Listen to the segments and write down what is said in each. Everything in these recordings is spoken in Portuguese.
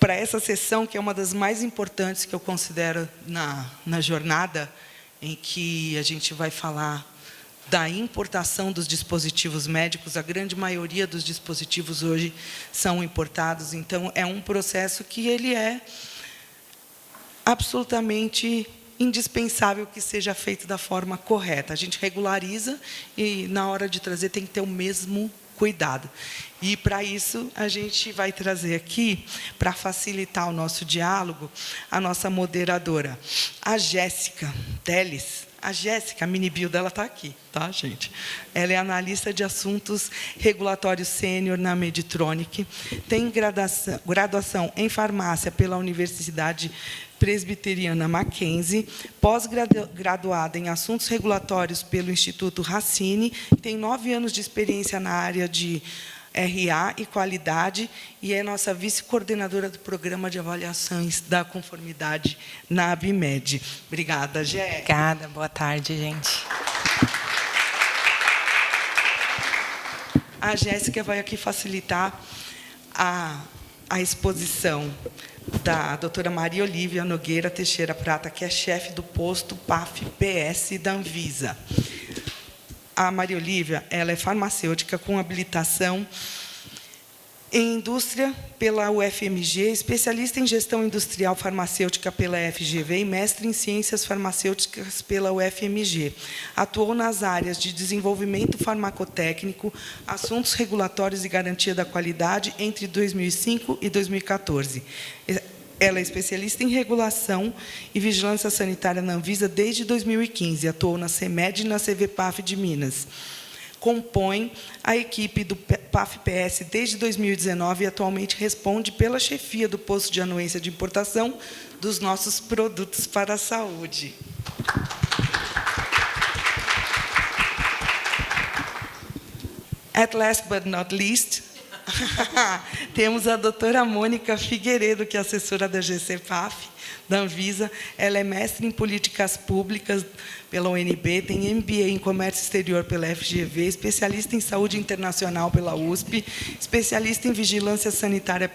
para essa sessão, que é uma das mais importantes que eu considero na jornada, em que a gente vai falar da importação dos dispositivos médicos. A grande maioria dos dispositivos hoje são importados, então é um processo que ele é absolutamente indispensável que seja feito da forma correta. A gente regulariza e, na hora de trazer, tem que ter o mesmo cuidado. E, para isso, a gente vai trazer aqui, para facilitar o nosso diálogo, a nossa moderadora, a Jéssica Teles. A Jéssica, a mini-bio dela está aqui, tá, gente? Ela é analista de assuntos regulatórios sênior na Medtronic, tem graduação em farmácia pela Universidade Presbiteriana Mackenzie, pós-graduada em assuntos regulatórios pelo Instituto Racine, tem 9 anos de experiência na área de RA e qualidade, e é nossa vice-coordenadora do Programa de Avaliações da Conformidade na ABMED. Obrigada, Gé. Obrigada, boa tarde, gente. A Jéssica vai aqui facilitar a exposição da doutora Maria Olívia Nogueira Teixeira Prata, que é chefe do posto PAF-PS da Anvisa. A Maria Olívia, ela é farmacêutica com habilitação em indústria pela UFMG, especialista em gestão industrial farmacêutica pela FGV e mestre em ciências farmacêuticas pela UFMG. Atuou nas áreas de desenvolvimento farmacotécnico, assuntos regulatórios e garantia da qualidade entre 2005 e 2014. Ela é especialista em regulação e vigilância sanitária na Anvisa desde 2015. Atuou na CEMED e na CVPAF de Minas. Compõe a equipe do PAF-PS desde 2019 e atualmente responde pela chefia do posto de anuência de importação dos nossos produtos para a saúde. At last but not least, temos a doutora Mônica Figueiredo, que é assessora da GCPAF, da Anvisa. Ela é mestre em políticas públicas pela UNB, tem MBA em comércio exterior pela FGV, especialista em saúde internacional pela USP, especialista em vigilância sanitária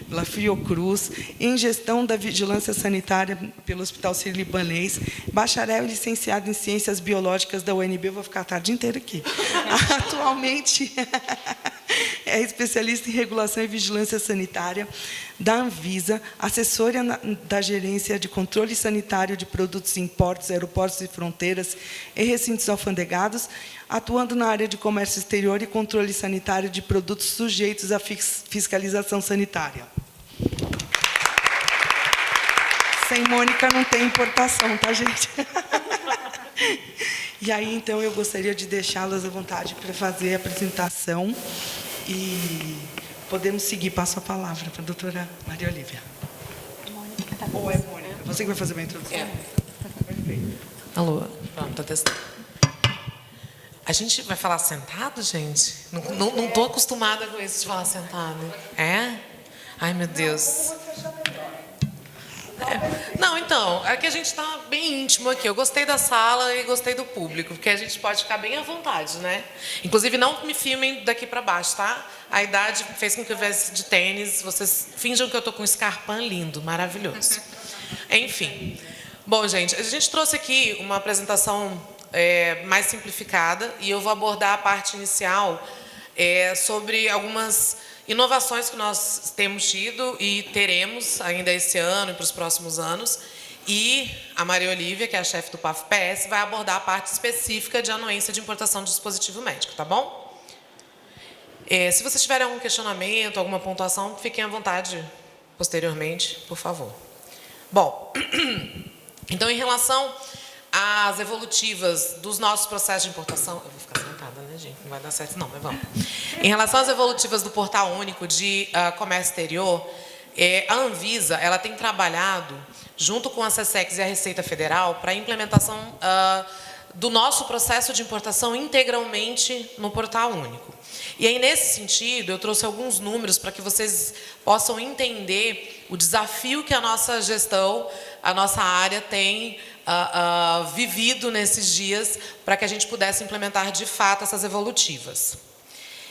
pela Fiocruz, em gestão da vigilância sanitária pelo Hospital Sírio-Libanês, bacharel e licenciado em ciências biológicas da UNB. Eu vou ficar a tarde inteira aqui. Atualmente é especialista em regulação e vigilância sanitária da Anvisa, assessora da Gerência de Controle Sanitário de Produtos em Portos, Aeroportos e Fronteiras e Recintos Alfandegados, atuando na área de comércio exterior e controle sanitário de produtos sujeitos à fiscalização sanitária. Sem Mônica não tem importação, tá, gente? E aí, então, eu gostaria de deixá-las à vontade para fazer a apresentação e podemos seguir. Passo a palavra para a doutora Maria Olívia. Mônica, tá Ou é Mônica? Você que vai fazer a minha introdução? É. Perfeito. Alô? Pronto, tá testando. A gente vai falar sentado, gente? Não tô acostumada com isso de falar sentado. É? Ai, meu Deus. Não, então, é que a gente está bem íntimo aqui. Eu gostei da sala e gostei do público, porque a gente pode ficar bem à vontade, né? Inclusive, não me filmem daqui para baixo, tá? A idade fez com que eu viesse de tênis. Vocês finjam que eu estou com um Scarpan lindo, maravilhoso. Enfim. Bom, gente, a gente trouxe aqui uma apresentação mais simplificada e eu vou abordar a parte inicial sobre algumas inovações que nós temos tido e teremos ainda esse ano e para os próximos anos. E a Maria Olívia, que é a chefe do PAF-PS, vai abordar a parte específica de anuência de importação de dispositivo médico, tá bom? Se vocês tiverem algum questionamento, alguma pontuação, fiquem à vontade posteriormente, por favor. Bom, então, em relação às evolutivas dos nossos processos de importação... Eu vou ficar sentada, né, gente? Não vai dar certo, não, mas vamos. Em relação às evolutivas do Portal Único de Comércio Exterior, a Anvisa ela tem trabalhado, junto com a SESEX e a Receita Federal, para a implementação do nosso processo de importação integralmente no Portal Único. E aí, nesse sentido, eu trouxe alguns números para que vocês possam entender o desafio que a nossa gestão, a nossa área tem vivido nesses dias para que a gente pudesse implementar, de fato, essas evolutivas.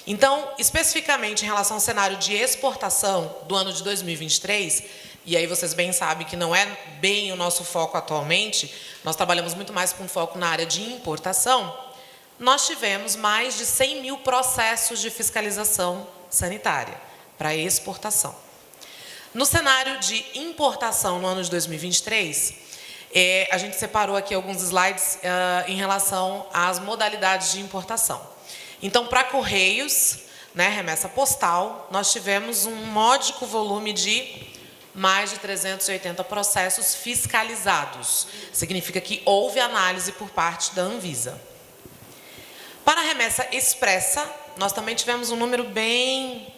Então, especificamente em relação ao cenário de exportação do ano de 2023, e aí vocês bem sabem que não é bem o nosso foco atualmente, nós trabalhamos muito mais com foco na área de importação, nós tivemos mais de 100 mil processos de fiscalização sanitária para exportação. No cenário de importação no ano de 2023, a gente separou aqui alguns slides em relação às modalidades de importação. Então, para Correios, né, remessa postal, nós tivemos um módico volume de mais de 380 processos fiscalizados. Significa que houve análise por parte da Anvisa. Para a remessa expressa, nós também tivemos um número bem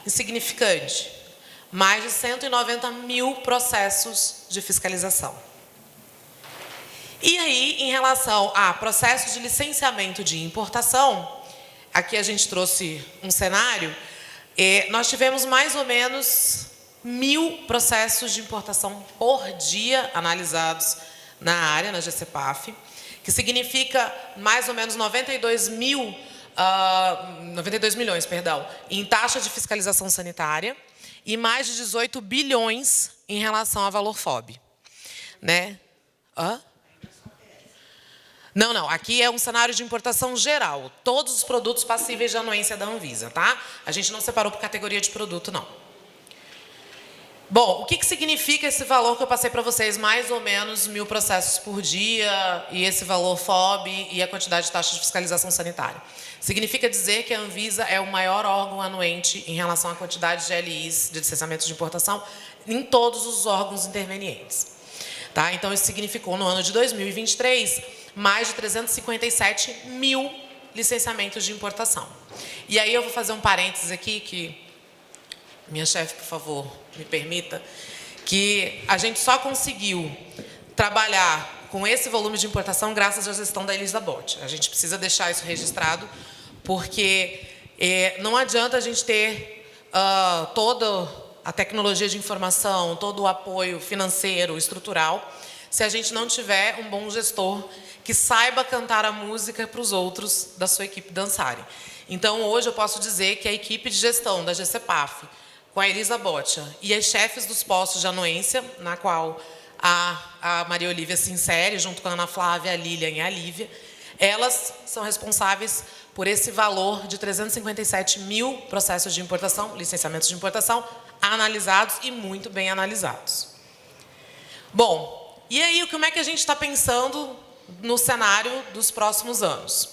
insignificante. Mais de 190 mil processos de fiscalização. E aí, em relação a processos de licenciamento de importação, aqui a gente trouxe um cenário, nós tivemos mais ou menos 1.000 processos de importação por dia analisados na área, na GCPAF, que significa mais ou menos 92 milhões, em taxa de fiscalização sanitária e mais de 18 bilhões em relação a valor FOB. Né? Não, aqui é um cenário de importação geral, todos os produtos passíveis de anuência da Anvisa, tá? A gente não separou por categoria de produto, não. Bom, o que significa esse valor que eu passei para vocês? Mais ou menos 1.000 processos por dia e esse valor FOB e a quantidade de taxa de fiscalização sanitária. Significa dizer que a Anvisa é o maior órgão anuente em relação à quantidade de LIs, de licenciamentos de importação, em todos os órgãos intervenientes. Tá? Então, isso significou, no ano de 2023, mais de 357 mil licenciamentos de importação. E aí eu vou fazer um parênteses aqui, que minha chefe, por favor, me permita, que a gente só conseguiu trabalhar com esse volume de importação graças à gestão da Elisa Botti. A gente precisa deixar isso registrado, porque não adianta a gente ter toda a tecnologia de informação, todo o apoio financeiro, estrutural, se a gente não tiver um bom gestor que saiba cantar a música para os outros da sua equipe dançarem. Então, hoje eu posso dizer que a equipe de gestão da GCPAF, com a Elisa Botti e as chefes dos postos de anuência, na qual a Maria Olívia se insere, junto com a Ana Flávia, a Lilian e a Lívia, elas são responsáveis por esse valor de 357 mil processos de importação, licenciamentos de importação, analisados e muito bem analisados. Bom, e aí, como é que a gente está pensando no cenário dos próximos anos?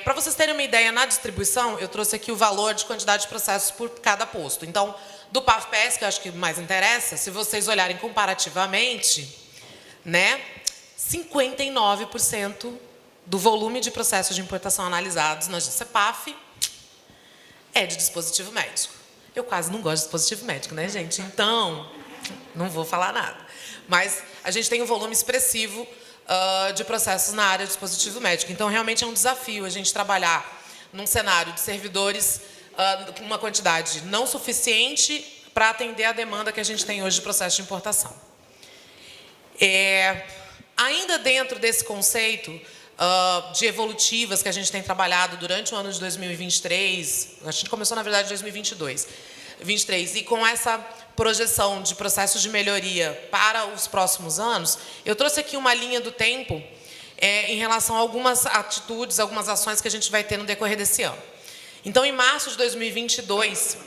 Para vocês terem uma ideia, na distribuição, eu trouxe aqui o valor de quantidade de processos por cada posto. Então, do PAF-PS, que eu acho que mais interessa, se vocês olharem comparativamente, né, 59% do volume de processos de importação analisados na GCPAF é de dispositivo médico. Eu quase não gosto de dispositivo médico, né, gente? Então, não vou falar nada. Mas a gente tem um volume expressivo de processos na área de dispositivo médico. Então, realmente é um desafio a gente trabalhar num cenário de servidores com uma quantidade não suficiente para atender a demanda que a gente tem hoje de processo de importação. Ainda dentro desse conceito de evolutivas que a gente tem trabalhado durante o ano de 2023, a gente começou, na verdade, em 2022, e com essa projeção de processos de melhoria para os próximos anos, eu trouxe aqui uma linha do tempo em relação a algumas atitudes, algumas ações que a gente vai ter no decorrer desse ano. Então, em março de 2022,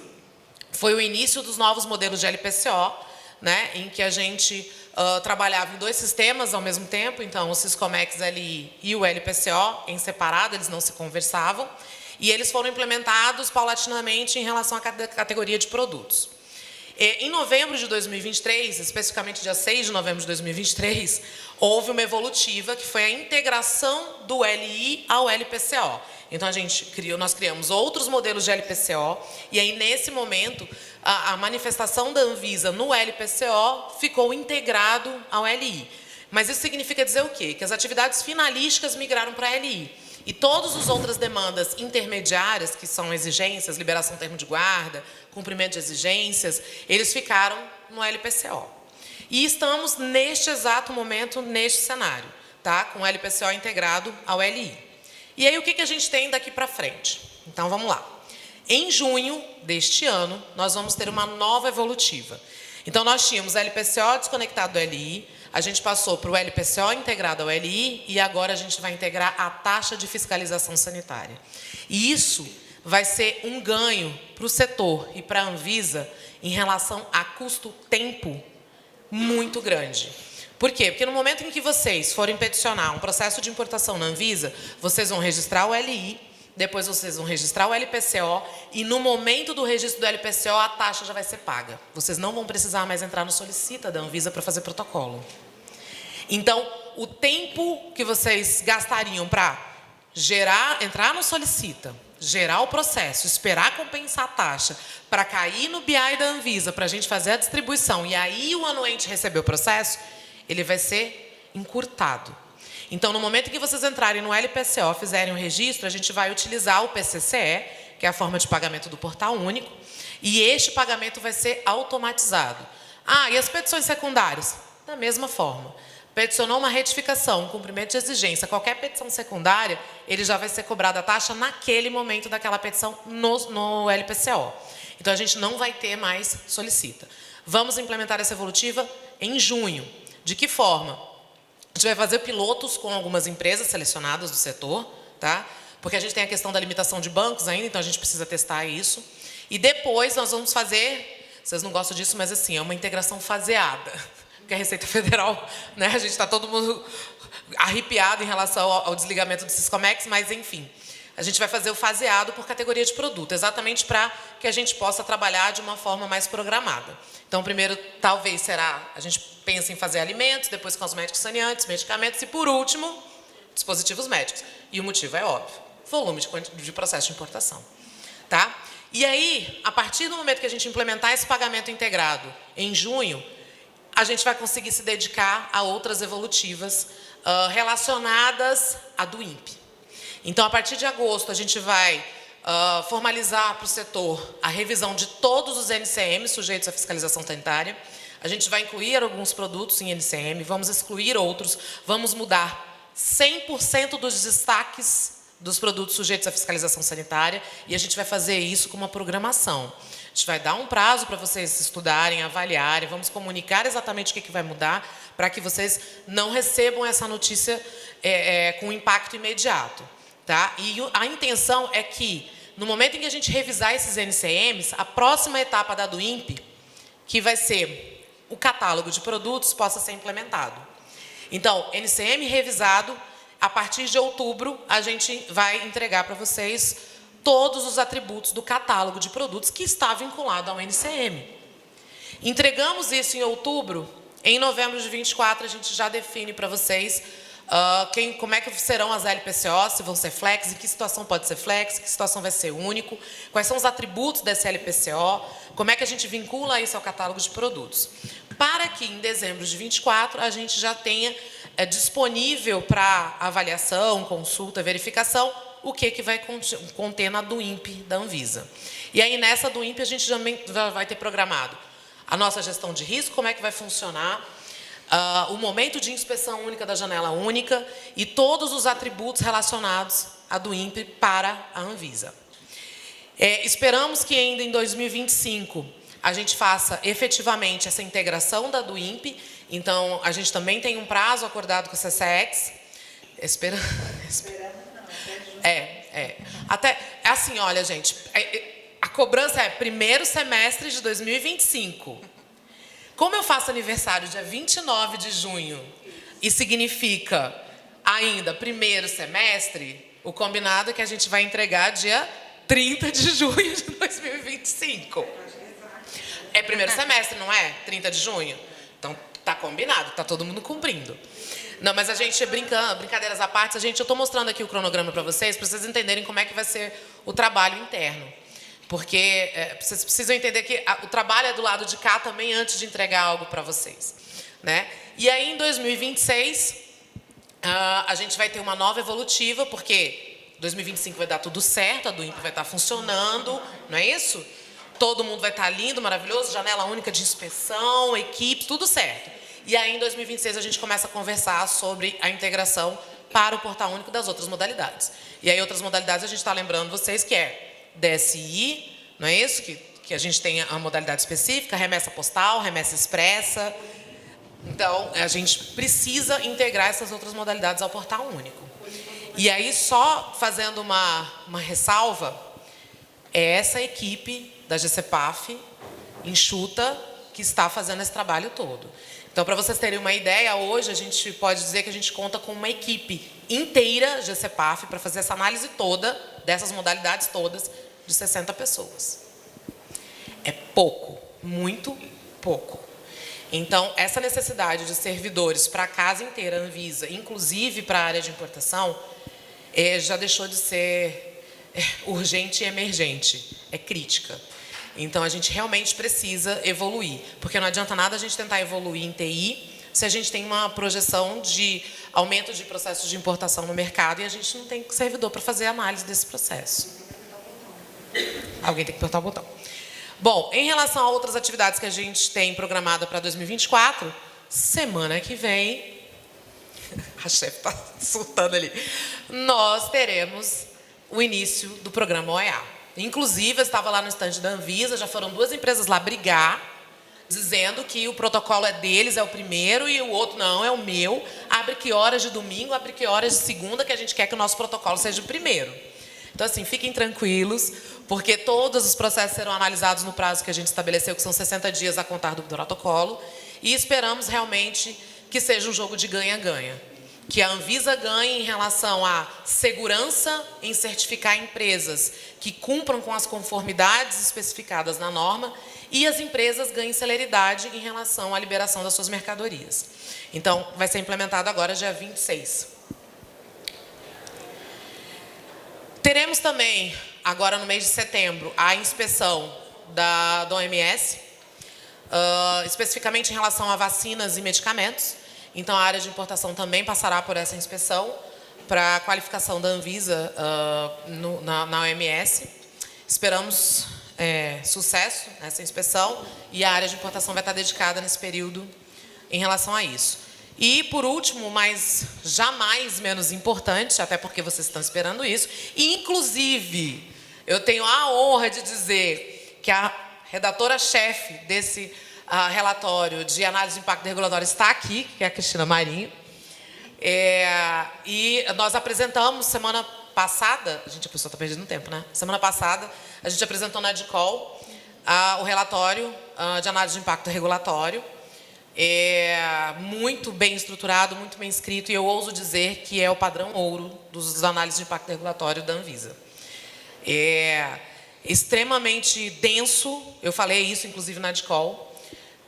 foi o início dos novos modelos de LPCO, né, em que a gente trabalhava em dois sistemas ao mesmo tempo, então o Siscomex LI e o LPCO em separado, eles não se conversavam, e eles foram implementados paulatinamente em relação à categoria de produtos. Em novembro de 2023, especificamente dia 6 de novembro de 2023, houve uma evolutiva que foi a integração do LI ao LPCO. Então, nós criamos outros modelos de LPCO e aí, nesse momento, a manifestação da Anvisa no LPCO ficou integrado ao LI. Mas isso significa dizer o quê? Que as atividades finalísticas migraram para a LI. E todas as outras demandas intermediárias, que são exigências, liberação termo de guarda, cumprimento de exigências, eles ficaram no LPCO. E estamos, neste exato momento, neste cenário, tá? Com o LPCO integrado ao LI. E aí, o que a gente tem daqui para frente? Então, vamos lá. Em junho deste ano, nós vamos ter uma nova evolutiva. Então, nós tínhamos LPCO desconectado do LI, a gente passou para o LPCO integrado ao LI e agora a gente vai integrar a taxa de fiscalização sanitária. E isso vai ser um ganho para o setor e para a Anvisa em relação a custo-tempo muito grande. Por quê? Porque no momento em que vocês forem peticionar um processo de importação na Anvisa, vocês vão registrar o LI, depois vocês vão registrar o LPCO e no momento do registro do LPCO a taxa já vai ser paga. Vocês não vão precisar mais entrar no Solicita da Anvisa para fazer protocolo. Então, o tempo que vocês gastariam para entrar no Solicita, gerar o processo, esperar compensar a taxa, para cair no BI da Anvisa, para a gente fazer a distribuição e aí o anuente receber o processo, ele vai ser encurtado. Então, no momento em que vocês entrarem no LPCO, fizerem o registro, a gente vai utilizar o PCCE, que é a forma de pagamento do portal único, e este pagamento vai ser automatizado. E as petições secundárias? Da mesma forma. Peticionou uma retificação, um cumprimento de exigência, qualquer petição secundária, ele já vai ser cobrado a taxa naquele momento daquela petição no LPCO. Então, a gente não vai ter mais Solicita. Vamos implementar essa evolutiva em junho. De que forma? A gente vai fazer pilotos com algumas empresas selecionadas do setor, tá? Porque a gente tem a questão da limitação de bancos ainda, então a gente precisa testar isso. E depois nós vamos fazer, vocês não gostam disso, mas assim, é uma integração faseada. Porque a Receita Federal, né, a gente está todo mundo arrepiado em relação ao desligamento do Siscomex, mas enfim. A gente vai fazer o faseado por categoria de produto, exatamente para que a gente possa trabalhar de uma forma mais programada. Então, primeiro, talvez a gente pensa em fazer alimentos, depois cosméticos saneantes, medicamentos e, por último, dispositivos médicos. E o motivo é óbvio, volume de processo de importação. Tá? E aí, a partir do momento que a gente implementar esse pagamento integrado em junho, a gente vai conseguir se dedicar a outras evolutivas relacionadas à do INPE. Então, a partir de agosto, a gente vai formalizar para o setor a revisão de todos os NCMs sujeitos à fiscalização sanitária. A gente vai incluir alguns produtos em NCM, vamos excluir outros, vamos mudar 100% dos destaques dos produtos sujeitos à fiscalização sanitária e a gente vai fazer isso com uma programação. A gente vai dar um prazo para vocês estudarem, avaliarem, vamos comunicar exatamente o que vai mudar para que vocês não recebam essa notícia com impacto imediato. Tá? E a intenção é que, no momento em que a gente revisar esses NCMs, a próxima etapa da do INPE, que vai ser o catálogo de produtos, possa ser implementado. Então, NCM revisado, a partir de outubro, a gente vai entregar para vocês todos os atributos do catálogo de produtos que está vinculado ao NCM. Entregamos isso em outubro, em novembro de 24, a gente já define para vocês como é que serão as LPCO, se vão ser flex, em que situação pode ser flex, em que situação vai ser único, quais são os atributos desse LPCO, como é que a gente vincula isso ao catálogo de produtos. Para que em dezembro de 24 a gente já tenha disponível para avaliação, consulta, verificação, o que vai conter na do INPE da Anvisa. E aí nessa do INPE a gente já vai ter programado a nossa gestão de risco, como é que vai funcionar, o momento de inspeção única da janela única e todos os atributos relacionados à do INPE para a Anvisa. Esperamos que ainda em 2025 a gente faça efetivamente essa integração da do INPE, então a gente também tem um prazo acordado com a CCX. Até assim, olha, gente, a cobrança é primeiro semestre de 2025. Como eu faço aniversário dia 29 de junho e significa ainda primeiro semestre, o combinado é que a gente vai entregar dia 30 de junho de 2025. É primeiro semestre, não é? 30 de junho? Então, tá combinado, tá todo mundo cumprindo. Não, mas a gente, brincadeiras à parte, eu estou mostrando aqui o cronograma para vocês entenderem como é que vai ser o trabalho interno. Porque vocês precisam entender que o trabalho é do lado de cá também antes de entregar algo para vocês. Né? E aí, em 2026, a gente vai ter uma nova evolutiva, porque 2025 vai dar tudo certo, a do INPE vai estar funcionando, não é isso? Todo mundo vai estar lindo, maravilhoso, janela única de inspeção, equipe, tudo certo. E aí, em 2026, a gente começa a conversar sobre a integração para o portal único das outras modalidades. E aí, outras modalidades, a gente está lembrando vocês que é DSI, não é isso? Que a gente tem a modalidade específica, remessa postal, remessa expressa. Então, a gente precisa integrar essas outras modalidades ao portal único. E aí, só fazendo uma ressalva, é essa equipe da GCPAF, enxuta, que está fazendo esse trabalho todo. Então, para vocês terem uma ideia, hoje a gente pode dizer que a gente conta com uma equipe inteira GCPAF para fazer essa análise toda, dessas modalidades todas, de 60 pessoas. É pouco, muito pouco. Então, essa necessidade de servidores para a casa inteira, Anvisa, inclusive para a área de importação, já deixou de ser urgente e emergente, é crítica. Então, a gente realmente precisa evoluir, porque não adianta nada a gente tentar evoluir em TI se a gente tem uma projeção de aumento de processos de importação no mercado e a gente não tem servidor para fazer análise desse processo. Alguém tem que apertar o botão. Bom, em relação a outras atividades que a gente tem programada para 2024, semana que vem, a chefe está surtando ali, nós teremos o início do programa OEA. Inclusive, eu estava lá no estande da Anvisa, já foram 2 empresas lá brigar, dizendo que o protocolo é deles, é o primeiro, e o outro não, é o meu. Abre que horas de domingo, abre que horas de segunda, que a gente quer que o nosso protocolo seja o primeiro. Então, assim, fiquem tranquilos, porque todos os processos serão analisados no prazo que a gente estabeleceu, que são 60 dias a contar do protocolo, e esperamos realmente que seja um jogo de ganha-ganha. Que a Anvisa ganhe em relação à segurança em certificar empresas que cumpram com as conformidades especificadas na norma e as empresas ganhem celeridade em relação à liberação das suas mercadorias. Então, vai ser implementado agora dia 26. Teremos também, agora no mês de setembro, a inspeção da OMS, especificamente em relação a vacinas e medicamentos. Então, a área de importação também passará por essa inspeção para a qualificação da Anvisa na OMS. Esperamos sucesso nessa inspeção e a área de importação vai estar dedicada nesse período em relação a isso. E, por último, mas jamais menos importante, até porque vocês estão esperando isso, e, inclusive, eu tenho a honra de dizer que a redatora-chefe desse relatório de análise de impacto regulatório está aqui, que é a Cristina Marinho. E nós apresentamos semana passada, a pessoa está perdendo tempo, né? Semana passada, a gente apresentou na ADCOL o relatório de análise de impacto regulatório, muito bem estruturado, muito bem escrito, e eu ouso dizer que é o padrão ouro dos análises de impacto regulatório da Anvisa. Extremamente denso, eu falei isso, inclusive, na ADCOL,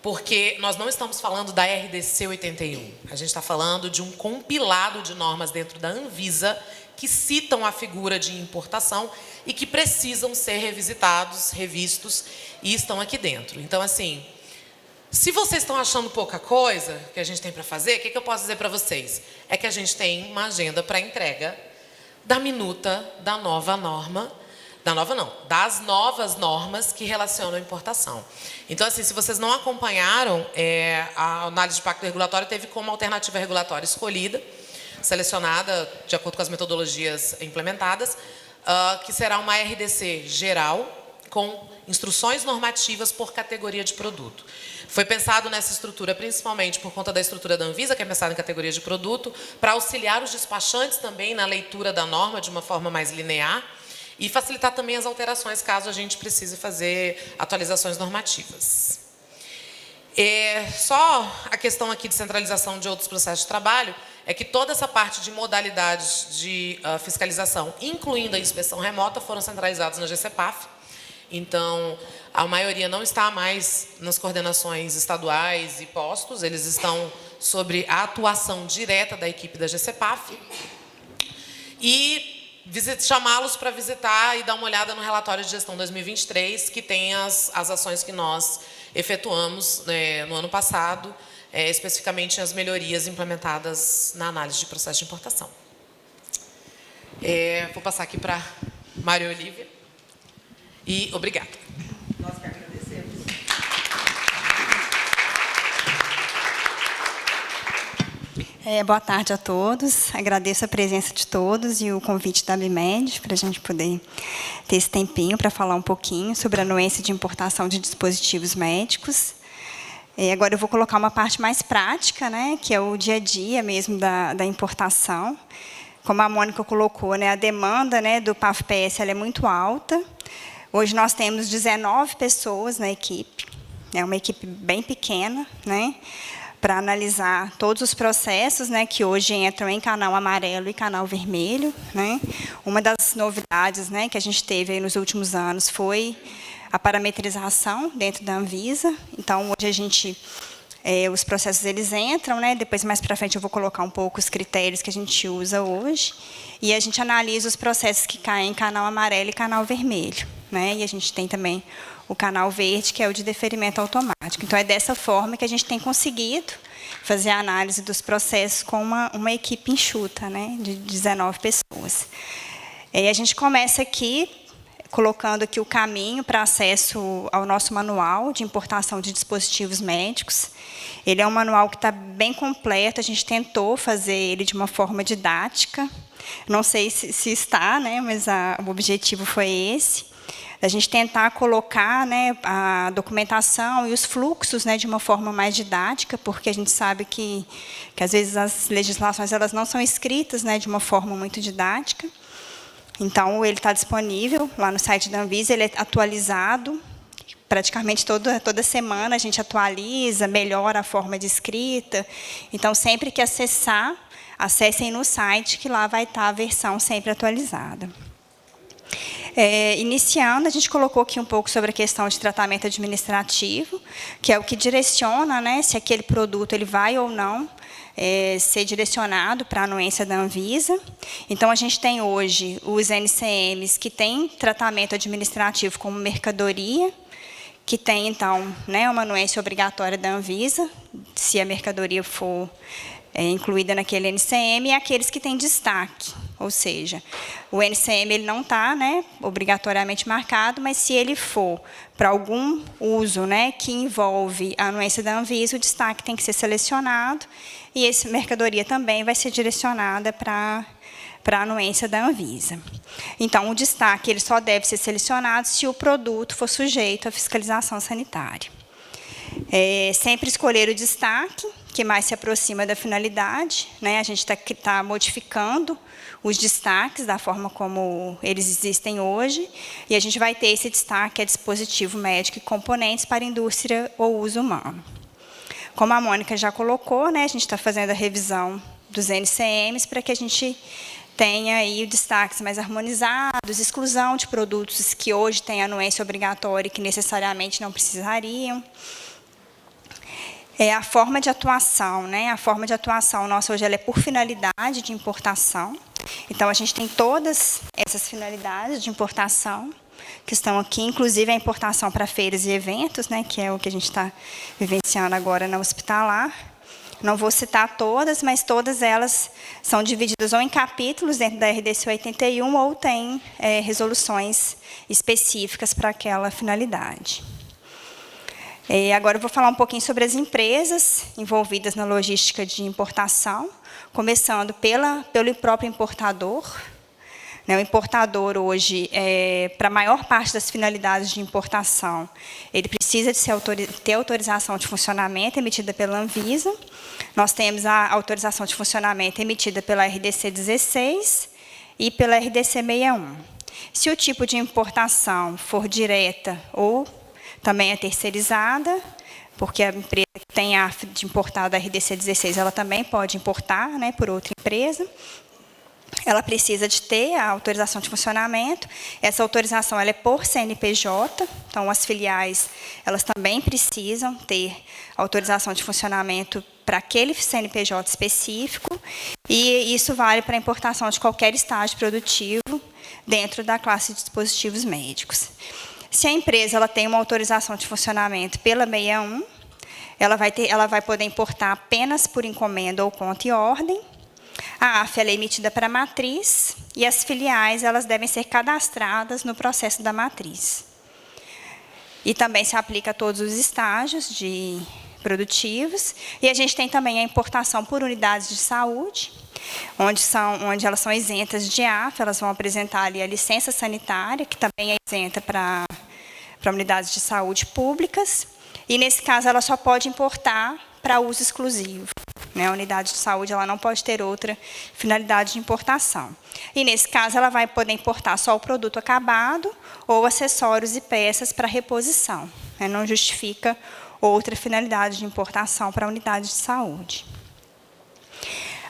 porque nós não estamos falando da RDC 81. A gente está falando de um compilado de normas dentro da Anvisa que citam a figura de importação e que precisam ser revisitados, revistos e estão aqui dentro. Então, assim, se vocês estão achando pouca coisa que a gente tem para fazer, o que eu posso dizer para vocês? É que a gente tem uma agenda para entrega da minuta da nova norma, das novas normas que relacionam a importação. Então, assim, se vocês não acompanharam, a análise de impacto regulatório teve como alternativa regulatória escolhida, selecionada de acordo com as metodologias implementadas, que será uma RDC geral, com instruções normativas por categoria de produto. Foi pensado nessa estrutura, principalmente por conta da estrutura da Anvisa, que é pensada em categoria de produto, para auxiliar os despachantes também na leitura da norma de uma forma mais linear, e facilitar também as alterações, caso a gente precise fazer atualizações normativas. Só a questão aqui de centralização de outros processos de trabalho é que toda essa parte de modalidades de fiscalização, incluindo a inspeção remota, foram centralizadas na GCPAF. Então, a maioria não está mais nas coordenações estaduais e postos, eles estão sobre a atuação direta da equipe da GCPAF. E chamá-los para visitar e dar uma olhada no relatório de gestão 2023, que tem as ações que nós efetuamos no ano passado, especificamente as melhorias implementadas na análise de processo de importação. Vou passar aqui para Maria Olívia. E obrigada. Nós que agradecemos. Boa tarde a todos. Agradeço a presença de todos e o convite da Abimed para a gente poder ter esse tempinho para falar um pouquinho sobre a anuência de importação de dispositivos médicos. Agora eu vou colocar uma parte mais prática, né, que é o dia a dia mesmo da importação. Como a Mônica colocou, né, a demanda, né, do PAF-PS ela é muito alta. Hoje nós temos 19 pessoas na equipe. É uma equipe bem pequena, né, para analisar todos os processos, né, que hoje entram em canal amarelo e canal vermelho, né. Uma das novidades, né, que a gente teve aí nos últimos anos foi a parametrização dentro da Anvisa. Então, hoje a gente, os processos eles entram, né, depois mais para frente eu vou colocar um pouco os critérios que a gente usa hoje, e a gente analisa os processos que caem em canal amarelo e canal vermelho, né, e a gente tem também o canal verde, que é o de deferimento automático. Então, é dessa forma que a gente tem conseguido fazer a análise dos processos com uma equipe enxuta, né, de 19 pessoas. E a gente começa aqui colocando aqui o caminho para acesso ao nosso manual de importação de dispositivos médicos. Ele é um manual que está bem completo, a gente tentou fazer ele de uma forma didática. Não sei se está, né, mas o objetivo foi esse. A gente tentar colocar, né, a documentação e os fluxos, né, de uma forma mais didática, porque a gente sabe que às vezes as legislações elas não são escritas, né, de uma forma muito didática. Então, ele está disponível lá no site da Anvisa, ele é atualizado, praticamente toda semana a gente atualiza, melhora a forma de escrita. Então, sempre que acessem no site, que lá vai estar a versão sempre atualizada. Iniciando, a gente colocou aqui um pouco sobre a questão de tratamento administrativo, que é o que direciona, né, se aquele produto ele vai ou não ser direcionado para a anuência da Anvisa. Então, a gente tem hoje os NCMs que têm tratamento administrativo como mercadoria, que tem, então, né, uma anuência obrigatória da Anvisa, se a mercadoria for incluída naquele NCM, e aqueles que têm destaque. Ou seja, o NCM ele não está, né, obrigatoriamente marcado, mas se ele for para algum uso, né, que envolve a anuência da Anvisa, o destaque tem que ser selecionado, e essa mercadoria também vai ser direcionada para a anuência da Anvisa. Então, o destaque ele só deve ser selecionado se o produto for sujeito à fiscalização sanitária. Sempre escolher o destaque que mais se aproxima da finalidade, né? A gente está modificando os destaques da forma como eles existem hoje, e a gente vai ter esse destaque, é dispositivo médico e componentes para indústria ou uso humano. Como a Mônica já colocou, né, a gente está fazendo a revisão dos NCMs para que a gente tenha aí destaques mais harmonizados, exclusão de produtos que hoje têm anuência obrigatória e que necessariamente não precisariam. A forma de atuação, né? A forma de atuação nossa hoje ela é por finalidade de importação. Então, a gente tem todas essas finalidades de importação que estão aqui, inclusive a importação para feiras e eventos, né? Que é o que a gente está vivenciando agora na hospitalar. Não vou citar todas, mas todas elas são divididas ou em capítulos dentro da RDC 81 ou tem resoluções específicas para aquela finalidade. Agora eu vou falar um pouquinho sobre as empresas envolvidas na logística de importação, começando pelo próprio importador. O importador hoje, para a maior parte das finalidades de importação, ele precisa de ter autorização de funcionamento emitida pela Anvisa. Nós temos a autorização de funcionamento emitida pela RDC 16 e pela RDC 61. Se o tipo de importação for direta ou também é terceirizada, porque a empresa que tem a de importar da RDC 16, ela também pode importar, né, por outra empresa. Ela precisa de ter a autorização de funcionamento. Essa autorização ela é por CNPJ, então as filiais elas também precisam ter autorização de funcionamento para aquele CNPJ específico, e isso vale para a importação de qualquer estágio produtivo dentro da classe de dispositivos médicos. Se a empresa ela tem uma autorização de funcionamento pela 61, ela vai poder importar apenas por encomenda ou conta e ordem. A AF ela é emitida para a matriz e as filiais elas devem ser cadastradas no processo da matriz. E também se aplica a todos os estágios de produtivos. E a gente tem também a importação por unidades de saúde, onde elas são isentas de AF, elas vão apresentar ali a licença sanitária, que também é isenta para unidades de saúde públicas. E, nesse caso, ela só pode importar para uso exclusivo. A unidade de saúde ela não pode ter outra finalidade de importação. E, nesse caso, ela vai poder importar só o produto acabado ou acessórios e peças para reposição. Não justifica outra finalidade de importação para a unidade de saúde.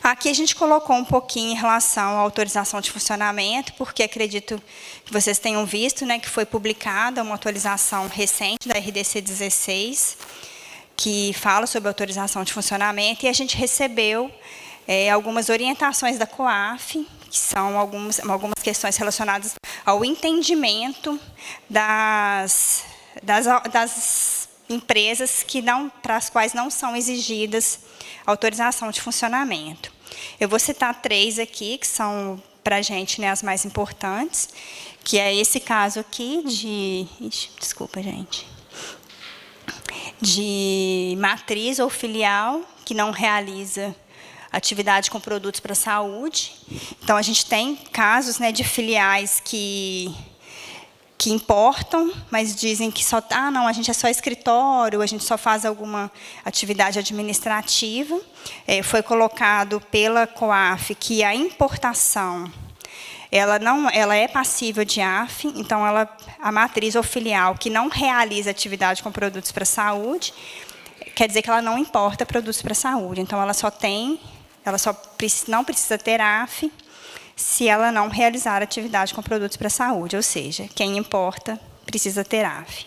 Aqui a gente colocou um pouquinho em relação à autorização de funcionamento, porque acredito que vocês tenham visto, que foi publicada uma atualização recente da RDC 16, que fala sobre autorização de funcionamento, e a gente recebeu algumas orientações da COAF, que são algumas questões relacionadas ao entendimento das empresas para as quais não são exigidas autorização de funcionamento. Eu vou citar 3 aqui, que são, para a gente, as mais importantes, que é esse caso aqui desculpa, gente. De matriz ou filial que não realiza atividade com produtos para a saúde. Então, a gente tem casos de filiais que importam, mas dizem que só não, a gente é só escritório, a gente só faz alguma atividade administrativa. Foi colocado pela COAF que a importação ela é passível de AF, então a matriz ou filial que não realiza atividade com produtos para a saúde, quer dizer que ela não importa produtos para a saúde. Então ela não precisa ter AF se ela não realizar atividade com produtos para a saúde, ou seja, quem importa precisa ter AF.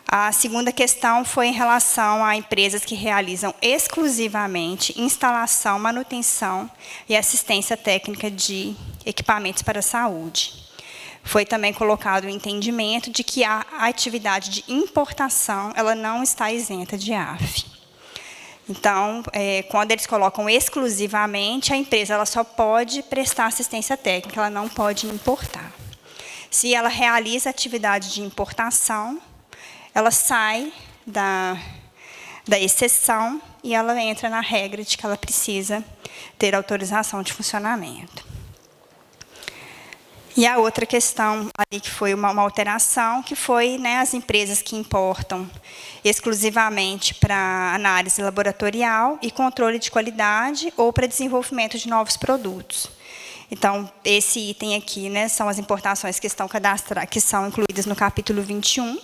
A segunda questão foi em relação a empresas que realizam exclusivamente instalação, manutenção e assistência técnica de equipamentos para a saúde. Foi também colocado o entendimento de que a atividade de importação ela não está isenta de AF. Então, quando eles colocam exclusivamente, a empresa ela só pode prestar assistência técnica, ela não pode importar. Se ela realiza atividade de importação, ela sai da exceção e ela entra na regra de que ela precisa ter autorização de funcionamento. E a outra questão ali que foi uma alteração, que foi as empresas que importam exclusivamente para análise laboratorial e controle de qualidade ou para desenvolvimento de novos produtos. Então, esse item aqui são as importações que são incluídas no capítulo 21.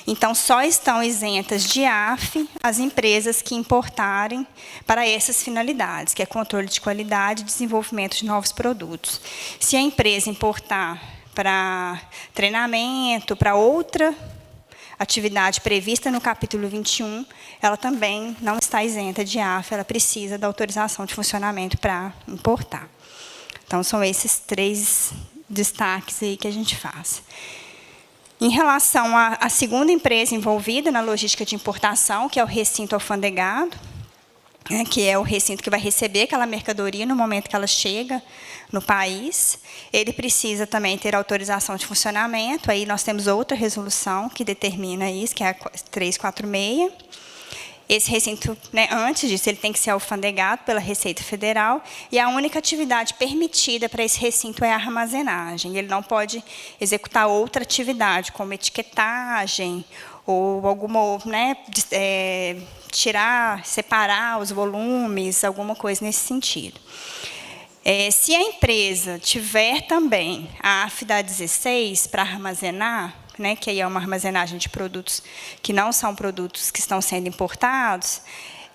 Então, só estão isentas de AF as empresas que importarem para essas finalidades, que é controle de qualidade e desenvolvimento de novos produtos. Se a empresa importar para treinamento, para outra atividade prevista no capítulo 21, ela também não está isenta de AF, ela precisa da autorização de funcionamento para importar. Então, são esses 3 destaques aí que a gente faz. Em relação à segunda empresa envolvida na logística de importação, que é o recinto alfandegado, que é o recinto que vai receber aquela mercadoria no momento que ela chega no país, ele precisa também ter autorização de funcionamento. Aí nós temos outra resolução que determina isso, que é a 346. Esse recinto, antes disso, ele tem que ser alfandegado pela Receita Federal, e a única atividade permitida para esse recinto é a armazenagem. Ele não pode executar outra atividade, como etiquetagem, ou alguma, separar os volumes, alguma coisa nesse sentido. Se a empresa tiver também a AFDA 16 para armazenar, que aí é uma armazenagem de produtos que não são produtos que estão sendo importados,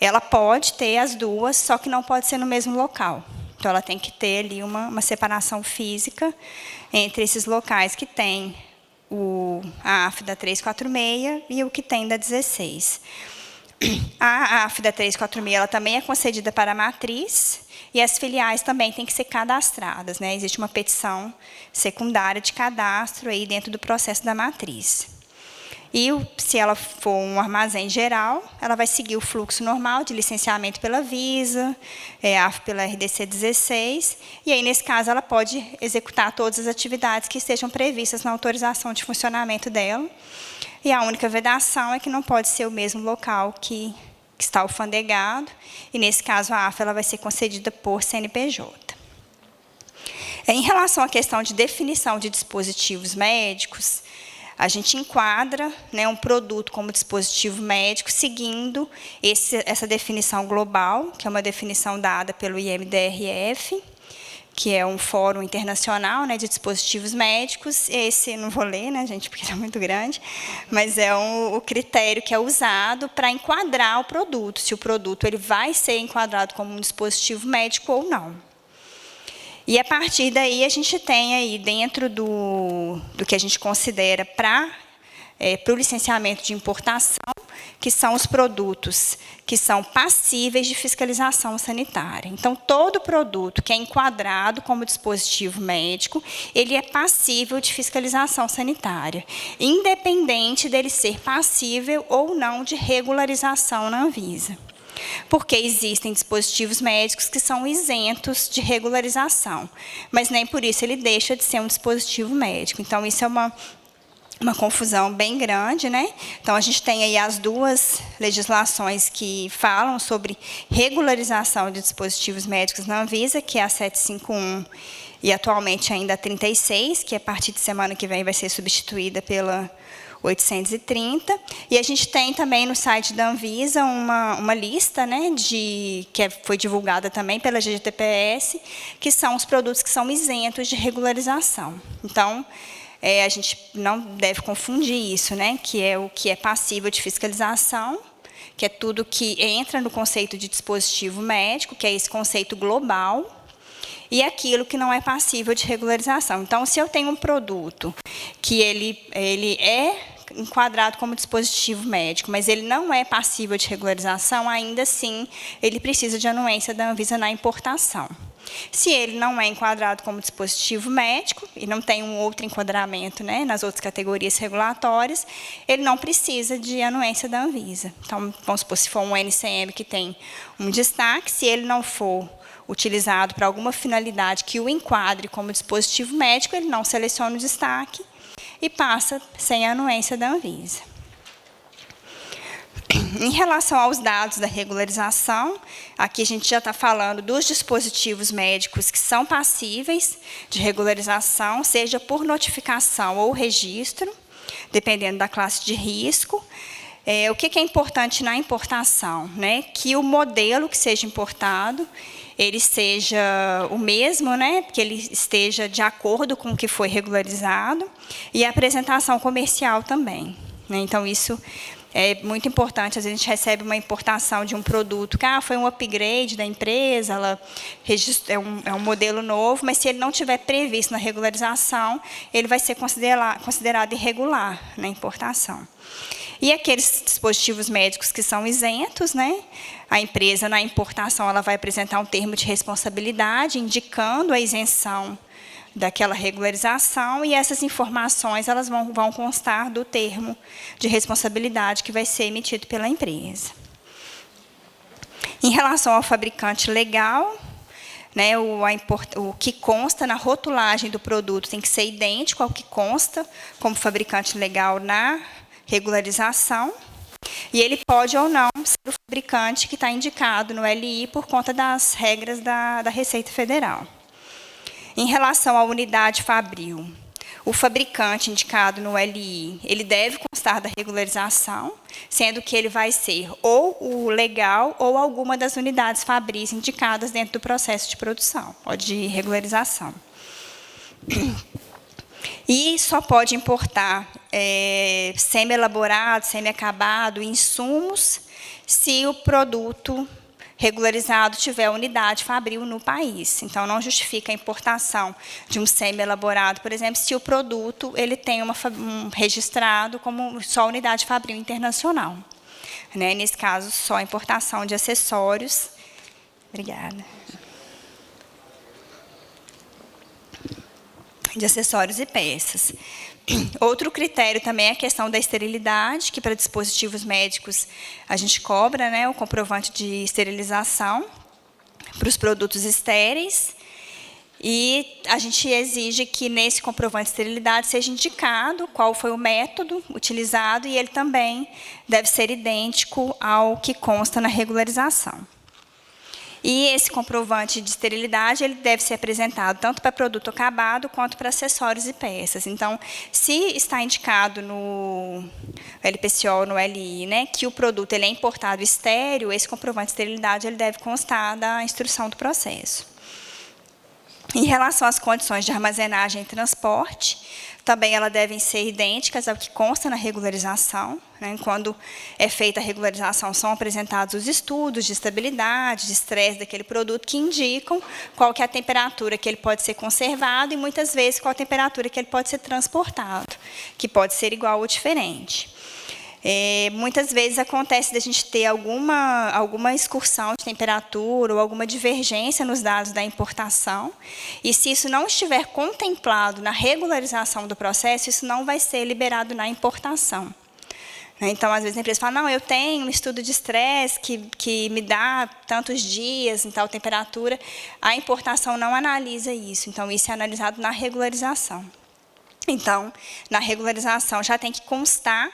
ela pode ter as duas, só que não pode ser no mesmo local. Então, ela tem que ter ali uma separação física entre esses locais que tem a AFDA 346 e o que tem da 16. A AFDA 346 ela também é concedida para a matriz, e as filiais também têm que ser cadastradas. Existe uma petição secundária de cadastro aí dentro do processo da matriz. E se ela for um armazém geral, ela vai seguir o fluxo normal de licenciamento pela Visa, pela RDC 16, e aí, nesse caso, ela pode executar todas as atividades que estejam previstas na autorização de funcionamento dela. E a única vedação é que não pode ser o mesmo local que está alfandegado, e, nesse caso, a AFA ela vai ser concedida por CNPJ. Em relação à questão de definição de dispositivos médicos, a gente enquadra, né, um produto como dispositivo médico seguindo essa definição global, que é uma definição dada pelo IMDRF, que é um fórum internacional, né, de dispositivos médicos. Esse não vou ler, né, gente, porque é muito grande, mas é o critério que é usado para enquadrar o produto, se o produto ele vai ser enquadrado como um dispositivo médico ou não. E, a partir daí, a gente tem aí, dentro do que a gente considera para o licenciamento de importação, que são os produtos que são passíveis de fiscalização sanitária. Então, todo produto que é enquadrado como dispositivo médico, ele é passível de fiscalização sanitária, independente dele ser passível ou não de regularização na Anvisa. Porque existem dispositivos médicos que são isentos de regularização, mas nem por isso ele deixa de ser um dispositivo médico. Então, isso é uma confusão bem grande, né? Então, a gente tem aí as duas legislações que falam sobre regularização de dispositivos médicos na Anvisa, que é a 751 e, atualmente, ainda a 36, que a partir de semana que vem vai ser substituída pela 830, e a gente tem também no site da Anvisa uma lista, né, que foi divulgada também pela GGTPS, que são os produtos que são isentos de regularização. Então, a gente não deve confundir isso, né, que é o que é passível de fiscalização, que é tudo que entra no conceito de dispositivo médico, que é esse conceito global, e aquilo que não é passível de regularização. Então, se eu tenho um produto que ele é enquadrado como dispositivo médico, mas ele não é passível de regularização, ainda assim, ele precisa de anuência da Anvisa na importação. Se ele não é enquadrado como dispositivo médico, e não tem um outro enquadramento, né, nas outras categorias regulatórias, ele não precisa de anuência da Anvisa. Então, vamos supor, se for um NCM que tem um destaque, se ele não for utilizado para alguma finalidade que o enquadre como dispositivo médico, ele não seleciona o destaque e passa sem a anuência da Anvisa. Em relação aos dados da regularização, aqui a gente já está falando dos dispositivos médicos que são passíveis de regularização, seja por notificação ou registro, dependendo da classe de risco. O que é importante na importação? Né? Que o modelo que seja importado ele seja o mesmo, né, que ele esteja de acordo com o que foi regularizado, e a apresentação comercial também. Né? Então, isso é muito importante. Às vezes, a gente recebe uma importação de um produto que foi um upgrade da empresa, ela é um modelo novo, mas se ele não tiver previsto na regularização, ele vai ser considerado irregular na importação. E aqueles dispositivos médicos que são isentos, né? A empresa, na importação, ela vai apresentar um termo de responsabilidade, indicando a isenção daquela regularização, e essas informações elas vão constar do termo de responsabilidade que vai ser emitido pela empresa. Em relação ao fabricante legal, né, o que consta na rotulagem do produto tem que ser idêntico ao que consta como fabricante legal na regularização, e ele pode ou não ser o fabricante que está indicado no LI por conta das regras da Receita Federal. Em relação à unidade fabril, o fabricante indicado no LI, ele deve constar da regularização, sendo que ele vai ser ou o legal ou alguma das unidades fabris indicadas dentro do processo de produção, ou de regularização. E só pode importar semi-elaborado, semi-acabado, insumos, se o produto regularizado tiver unidade fabril no país. Então, não justifica a importação de um semi-elaborado, por exemplo, se o produto ele tem registrado como só unidade fabril internacional. Né? Nesse caso, só a importação de acessórios. Obrigada. De acessórios e peças. Outro critério também é a questão da esterilidade, que para dispositivos médicos a gente cobra, né, o comprovante de esterilização para os produtos estéreis. E a gente exige que nesse comprovante de esterilidade seja indicado qual foi o método utilizado e ele também deve ser idêntico ao que consta na regularização. E esse comprovante de esterilidade ele deve ser apresentado tanto para produto acabado quanto para acessórios e peças. Então, se está indicado no LPCO ou no LI, né, que o produto ele é importado estéril, esse comprovante de esterilidade ele deve constar da instrução do processo. Em relação às condições de armazenagem e transporte, também elas devem ser idênticas ao que consta na regularização. Né? Quando é feita a regularização, são apresentados os estudos de estabilidade, de estresse daquele produto, que indicam qual que é a temperatura que ele pode ser conservado e, muitas vezes, qual a temperatura que ele pode ser transportado, que pode ser igual ou diferente. Muitas vezes acontece da gente ter alguma excursão de temperatura ou alguma divergência nos dados da importação, e se isso não estiver contemplado na regularização do processo, isso não vai ser liberado na importação. Então, às vezes, a empresa fala, não, eu tenho um estudo de estresse que me dá tantos dias em tal temperatura, a importação não analisa isso, então isso é analisado na regularização. Então, na regularização já tem que constar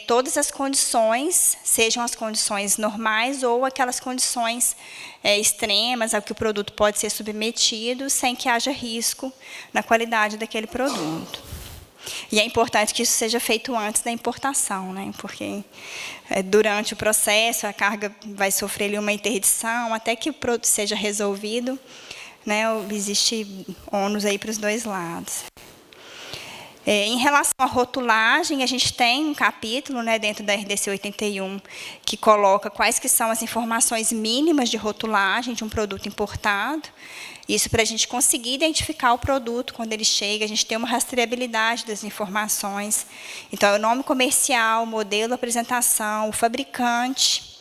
todas as condições, sejam as condições normais ou aquelas condições extremas a que o produto pode ser submetido sem que haja risco na qualidade daquele produto. E é importante que isso seja feito antes da importação, né? Porque durante o processo a carga vai sofrer ali uma interdição, até que o produto seja resolvido, né? Existe ônus aí para os dois lados. Em relação à rotulagem, a gente tem um capítulo, né, dentro da RDC 81 que coloca quais que são as informações mínimas de rotulagem de um produto importado. Isso para a gente conseguir identificar o produto quando ele chega, a gente tem uma rastreabilidade das informações. Então, é o nome comercial, modelo, apresentação, o fabricante,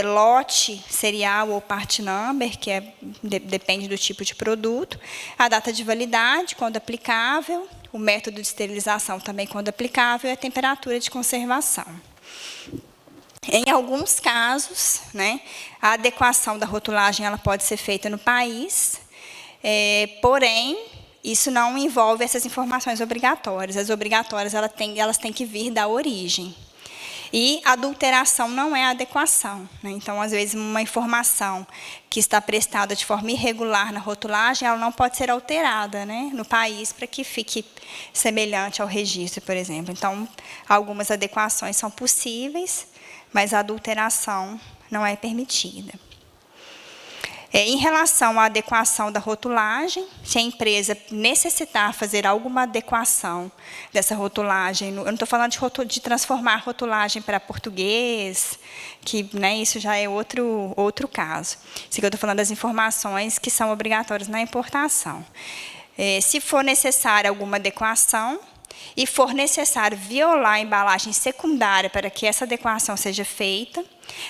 lote, serial ou part number, que depende do tipo de produto, a data de validade, quando aplicável, o método de esterilização também, quando aplicável, e a temperatura de conservação. Em alguns casos, né, a adequação da rotulagem ela pode ser feita no país, porém, isso não envolve essas informações obrigatórias. As obrigatórias elas têm que vir da origem. E adulteração não é adequação, né? Então, às vezes, uma informação que está prestada de forma irregular na rotulagem, ela não pode ser alterada, né, no país para que fique semelhante ao registro, por exemplo. Então, algumas adequações são possíveis, mas a adulteração não é permitida. Em relação à adequação da rotulagem, se a empresa necessitar fazer alguma adequação dessa rotulagem, eu não estou falando de transformar a rotulagem para português, que, né, isso já é outro caso. Isso que eu estou falando das informações que são obrigatórias na importação. Se for necessária alguma adequação, e for necessário violar a embalagem secundária para que essa adequação seja feita,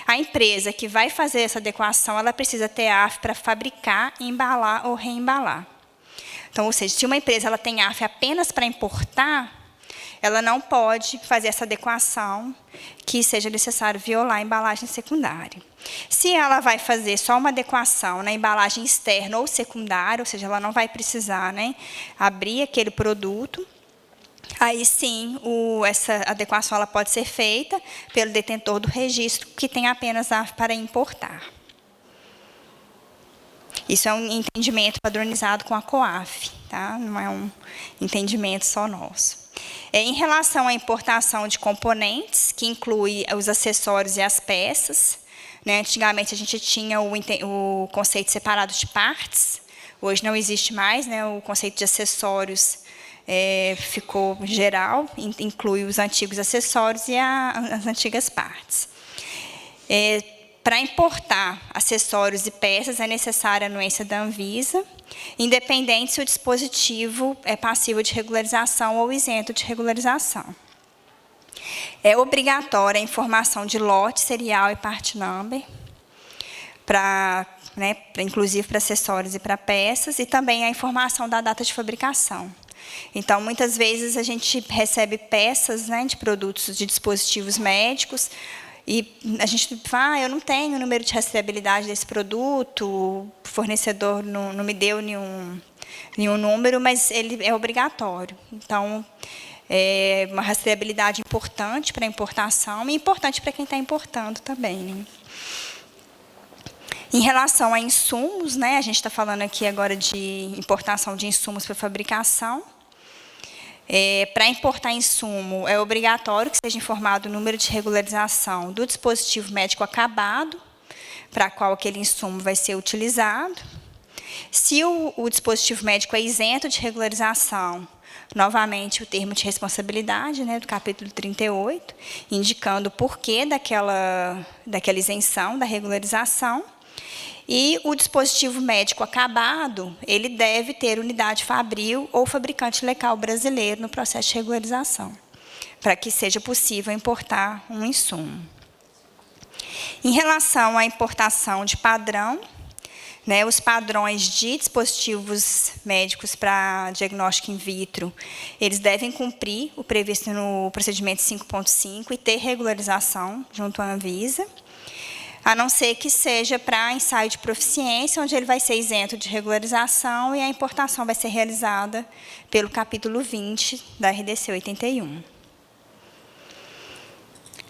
a empresa que vai fazer essa adequação, ela precisa ter AF para fabricar, embalar ou reembalar. Então, ou seja, se uma empresa ela tem AF apenas para importar, ela não pode fazer essa adequação que seja necessário violar a embalagem secundária. Se ela vai fazer só uma adequação na embalagem externa ou secundária, ou seja, ela não vai precisar, né, abrir aquele produto, aí sim, essa adequação ela pode ser feita pelo detentor do registro, que tem apenas AF para importar. Isso é um entendimento padronizado com a COAF, tá? Não é um entendimento só nosso. Em relação à importação de componentes, que inclui os acessórios e as peças, né? Antigamente a gente tinha o conceito separado de partes, hoje não existe mais, né? O conceito de acessórios ficou geral, inclui os antigos acessórios e as antigas partes. Para importar acessórios e peças, é necessária a anuência da Anvisa, independente se o dispositivo é passível de regularização ou isento de regularização. É obrigatória a informação de lote, serial e part number, inclusive para acessórios e para peças, e também a informação da data de fabricação. Então, muitas vezes, a gente recebe peças, né, de produtos, de dispositivos médicos, e a gente fala, eu não tenho o número de rastreabilidade desse produto, o fornecedor não me deu nenhum número, mas ele é obrigatório. Então, é uma rastreabilidade importante para a importação e importante para quem está importando também, né? Em relação a insumos, né, a gente está falando aqui agora de importação de insumos para fabricação. Para importar insumo, é obrigatório que seja informado o número de regularização do dispositivo médico acabado, para qual aquele insumo vai ser utilizado. Se o dispositivo médico é isento de regularização, novamente o termo de responsabilidade, né, do capítulo 38, indicando o porquê daquela isenção, da regularização. E o dispositivo médico acabado, ele deve ter unidade fabril ou fabricante local brasileiro no processo de regularização, para que seja possível importar um insumo. Em relação à importação de padrão, né, os padrões de dispositivos médicos para diagnóstico in vitro, eles devem cumprir o previsto no procedimento 5.5 e ter regularização junto à Anvisa, a não ser que seja para ensaio de proficiência, onde ele vai ser isento de regularização e a importação vai ser realizada pelo capítulo 20 da RDC 81.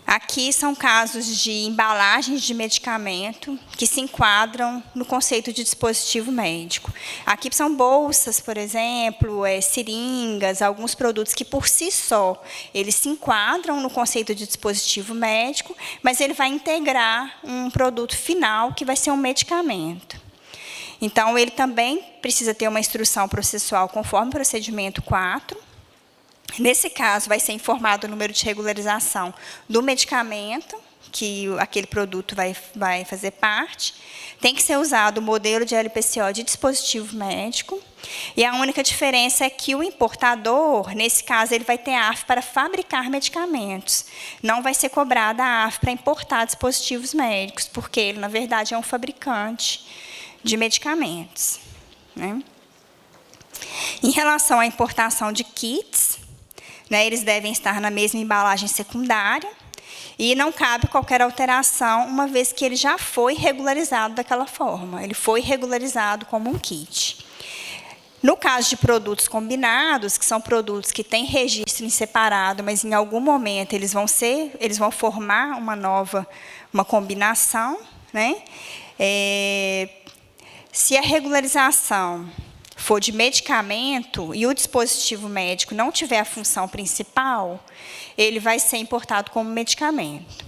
Aqui são casos de embalagens de medicamento que se enquadram no conceito de dispositivo médico. Aqui são bolsas, por exemplo, seringas, alguns produtos que, por si só, eles se enquadram no conceito de dispositivo médico, mas ele vai integrar um produto final, que vai ser um medicamento. Então, ele também precisa ter uma instrução processual conforme o procedimento 4, Nesse caso, vai ser informado o número de regularização do medicamento, que aquele produto vai fazer parte. Tem que ser usado o modelo de LPCO de dispositivo médico. E a única diferença é que o importador, nesse caso, ele vai ter AF para fabricar medicamentos. Não vai ser cobrada a AF para importar dispositivos médicos, porque ele, na verdade, é um fabricante de medicamentos, né? Em relação à importação de kits, né, eles devem estar na mesma embalagem secundária e não cabe qualquer alteração, uma vez que ele já foi regularizado daquela forma. Ele foi regularizado como um kit. No caso de produtos combinados, que são produtos que têm registro em separado, mas em algum momento eles vão formar uma combinação, né? Se a regularização for de medicamento e o dispositivo médico não tiver a função principal, ele vai ser importado como medicamento.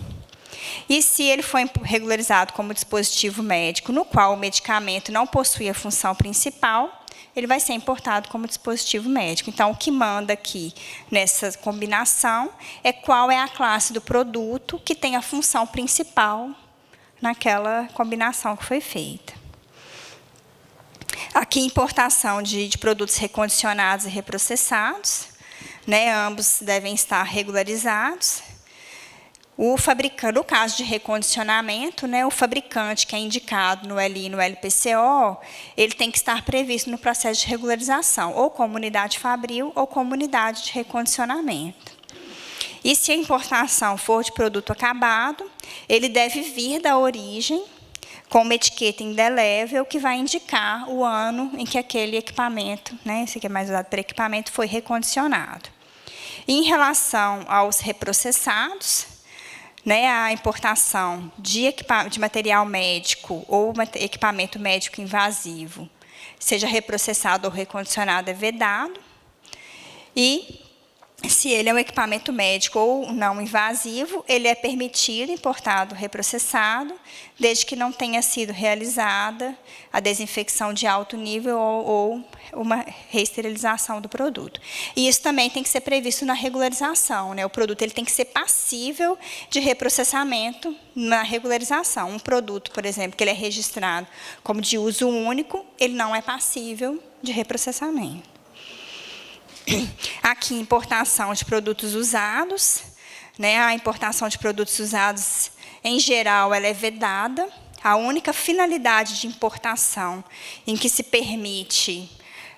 E se ele for regularizado como dispositivo médico, no qual o medicamento não possui a função principal, ele vai ser importado como dispositivo médico. Então, o que manda aqui nessa combinação é qual é a classe do produto que tem a função principal naquela combinação que foi feita. Aqui, importação de produtos recondicionados e reprocessados, né, ambos devem estar regularizados. No caso de recondicionamento, né, o fabricante que é indicado no LI e no LPCO, ele tem que estar previsto no processo de regularização, ou como unidade fabril ou como unidade de recondicionamento. E se a importação for de produto acabado, ele deve vir da origem, com uma etiqueta indelével que vai indicar o ano em que aquele equipamento, né, esse aqui é mais usado para equipamento, foi recondicionado. Em relação aos reprocessados, né, a importação de material médico ou equipamento médico invasivo, seja reprocessado ou recondicionado, é vedado. E se ele é um equipamento médico ou não invasivo, ele é permitido, importado, reprocessado, desde que não tenha sido realizada a desinfecção de alto nível ou uma reesterilização do produto. E isso também tem que ser previsto na regularização, né? O produto ele tem que ser passível de reprocessamento na regularização. Um produto, por exemplo, que ele é registrado como de uso único, ele não é passível de reprocessamento. Aqui, importação de produtos usados, né? A importação de produtos usados, em geral, ela é vedada. A única finalidade de importação em que se permite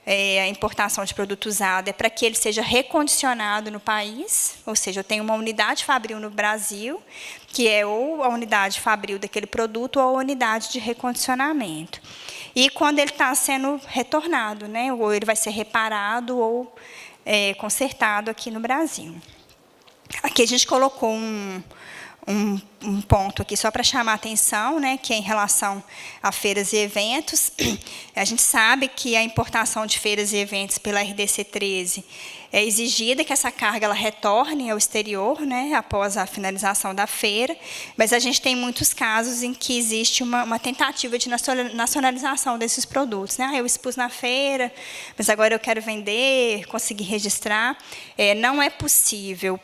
a importação de produto usado é para que ele seja recondicionado no país, ou seja, eu tenho uma unidade fabril no Brasil, que é ou a unidade fabril daquele produto ou a unidade de recondicionamento. E quando ele está sendo retornado, né, ou ele vai ser reparado ou consertado aqui no Brasil. Aqui a gente colocou um ponto aqui só para chamar a atenção, né, que é em relação a feiras e eventos. A gente sabe que a importação de feiras e eventos pela RDC 13 é exigida que essa carga ela retorne ao exterior, né, após a finalização da feira, mas a gente tem muitos casos em que existe uma tentativa de nacionalização desses produtos. Né? Eu expus na feira, mas agora eu quero vender, conseguir registrar. Não é possível,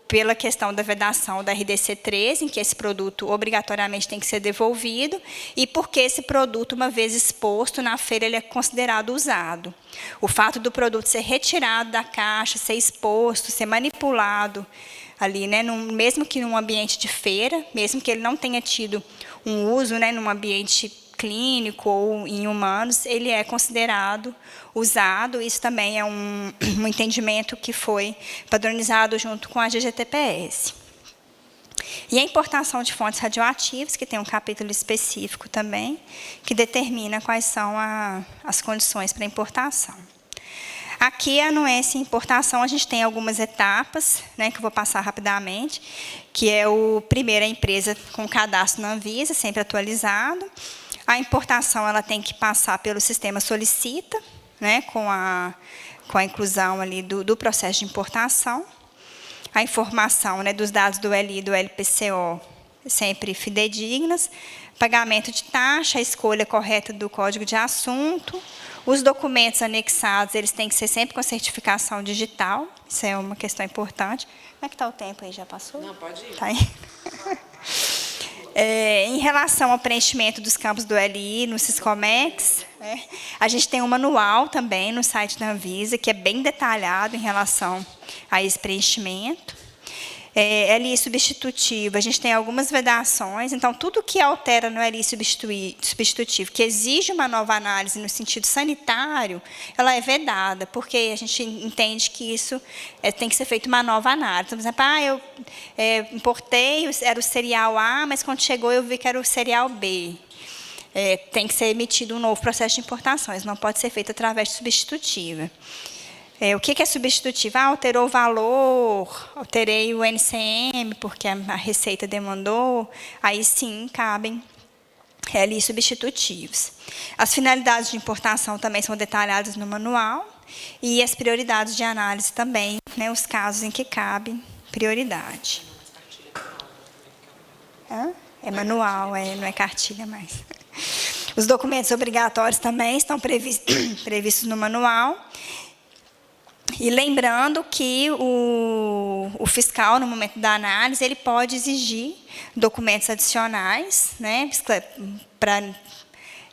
pela questão da vedação da RDC 13, em que esse produto obrigatoriamente tem que ser devolvido, e porque esse produto, uma vez exposto na feira, ele é considerado usado. O fato do produto ser retirado da caixa, ser exposto, ser manipulado ali, né, mesmo que num ambiente de feira, mesmo que ele não tenha tido um uso, né, num ambiente clínico ou em humanos, ele é considerado usado. Isso também é um entendimento que foi padronizado junto com a GGTPS. E a importação de fontes radioativas, que tem um capítulo específico também, que determina quais são as condições para importação. Aqui, a anuência e importação, a gente tem algumas etapas, né, que eu vou passar rapidamente, que é primeiro a empresa com cadastro na Anvisa, sempre atualizado. A importação ela tem que passar pelo sistema Solicita, né, com a inclusão ali do processo de importação. A informação, né, dos dados do LI e do LPCO, sempre fidedignas. Pagamento de taxa, a escolha correta do código de assunto. Os documentos anexados, eles têm que ser sempre com certificação digital. Isso é uma questão importante. Como é que está o tempo aí? Já passou? Não, pode ir. Tá aí. Em relação ao preenchimento dos campos do LI no Siscomex, a gente tem um manual também no site da Anvisa, que é bem detalhado em relação a esse preenchimento. LI substitutivo, a gente tem algumas vedações, então tudo que altera no LI substitutivo, que exige uma nova análise no sentido sanitário, ela é vedada, porque a gente entende que isso tem que ser feita uma nova análise. Então, por exemplo, eu importei, era o cereal A, mas quando chegou eu vi que era o cereal B. Tem que ser emitido um novo processo de importação, isso não pode ser feito através de substitutiva. O que é substitutivo? Alterou o valor, alterei o NCM, porque a Receita demandou, aí sim cabem LI substitutivos. As finalidades de importação também são detalhadas no manual, e as prioridades de análise também, né, os casos em que cabe prioridade. É manual, não é cartilha mais. Os documentos obrigatórios também estão previstos no manual. E lembrando que o fiscal, no momento da análise, ele pode exigir documentos adicionais, né, para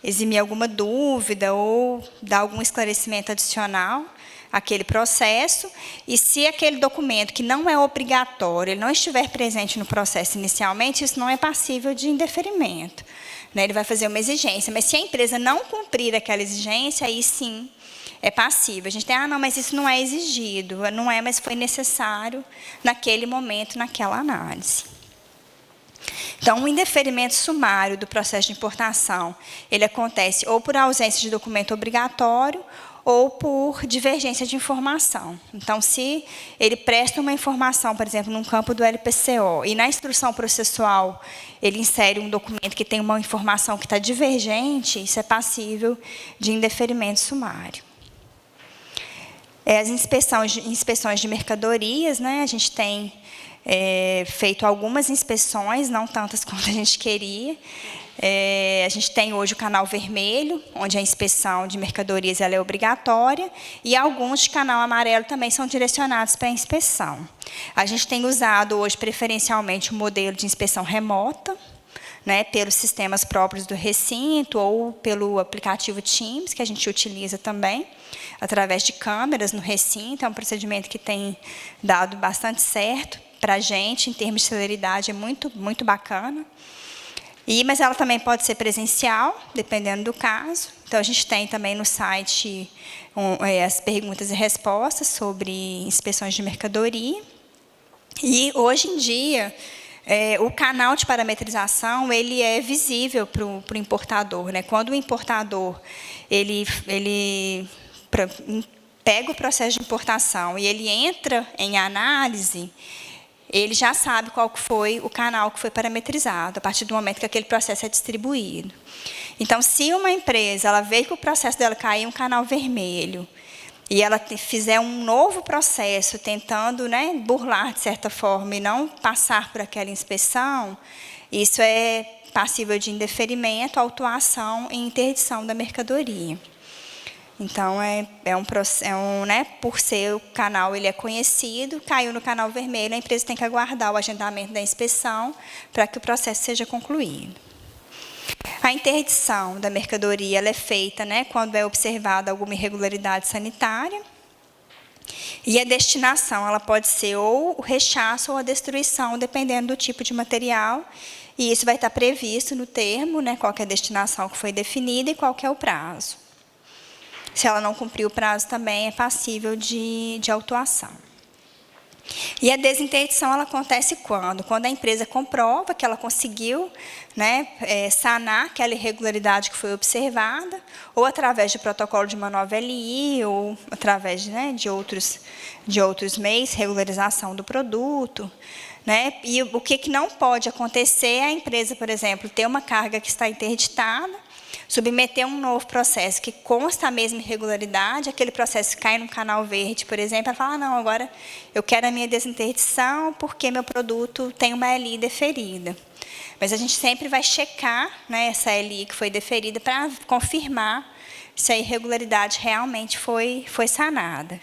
eximir alguma dúvida ou dar algum esclarecimento adicional àquele processo. E se aquele documento, que não é obrigatório, ele não estiver presente no processo inicialmente, isso não é passível de indeferimento. Né, ele vai fazer uma exigência. Mas se a empresa não cumprir aquela exigência, aí sim é passível. A gente tem, não, mas isso não é exigido. Não é, mas foi necessário naquele momento, naquela análise. Então, o indeferimento sumário do processo de importação, ele acontece ou por ausência de documento obrigatório ou por divergência de informação. Então, se ele presta uma informação, por exemplo, num campo do LPCO, e na instrução processual ele insere um documento que tem uma informação que está divergente, isso é passível de indeferimento sumário. As inspeções de mercadorias, né, a gente tem feito algumas inspeções, não tantas quanto a gente queria. A gente tem hoje o canal vermelho, onde a inspeção de mercadorias ela é obrigatória, e alguns de canal amarelo também são direcionados para a inspeção. A gente tem usado hoje preferencialmente o modelo de inspeção remota, né, pelos sistemas próprios do recinto ou pelo aplicativo Teams, que a gente utiliza também, através de câmeras no recinto. É um procedimento que tem dado bastante certo para a gente, em termos de celeridade, é muito, muito bacana. Mas ela também pode ser presencial, dependendo do caso. Então, a gente tem também no site as perguntas e respostas sobre inspeções de mercadoria. E, hoje em dia, o canal de parametrização ele é visível para o importador, né? Quando o importador ele pega o processo de importação e ele entra em análise, ele já sabe qual foi o canal que foi parametrizado, a partir do momento que aquele processo é distribuído. Então, se uma empresa ela vê que o processo dela caiu em um canal vermelho, e ela fizer um novo processo, tentando, né, burlar, de certa forma, e não passar por aquela inspeção, isso é passível de indeferimento, autuação e interdição da mercadoria. Então, né, por ser o canal ele é conhecido, caiu no canal vermelho, a empresa tem que aguardar o agendamento da inspeção para que o processo seja concluído. A interdição da mercadoria ela é feita, né, quando é observada alguma irregularidade sanitária. E a destinação ela pode ser ou o rechaço ou a destruição, dependendo do tipo de material. E isso vai estar previsto no termo, né, qual que é a destinação que foi definida e qual que é o prazo. Se ela não cumprir o prazo, também é passível de autuação. E a desinterdição ela acontece quando? Quando a empresa comprova que ela conseguiu, né, sanar aquela irregularidade que foi observada, ou através de protocolo de uma nova LI, ou através, né, de outros meios, regularização do produto. Né? E o que não pode acontecer é a empresa, por exemplo, ter uma carga que está interditada, submeter um novo processo que consta a mesma irregularidade, aquele processo cai no canal verde, por exemplo, ela fala, não, agora eu quero a minha desinterdição porque meu produto tem uma LI deferida. Mas a gente sempre vai checar, né, essa LI que foi deferida para confirmar se a irregularidade realmente foi sanada.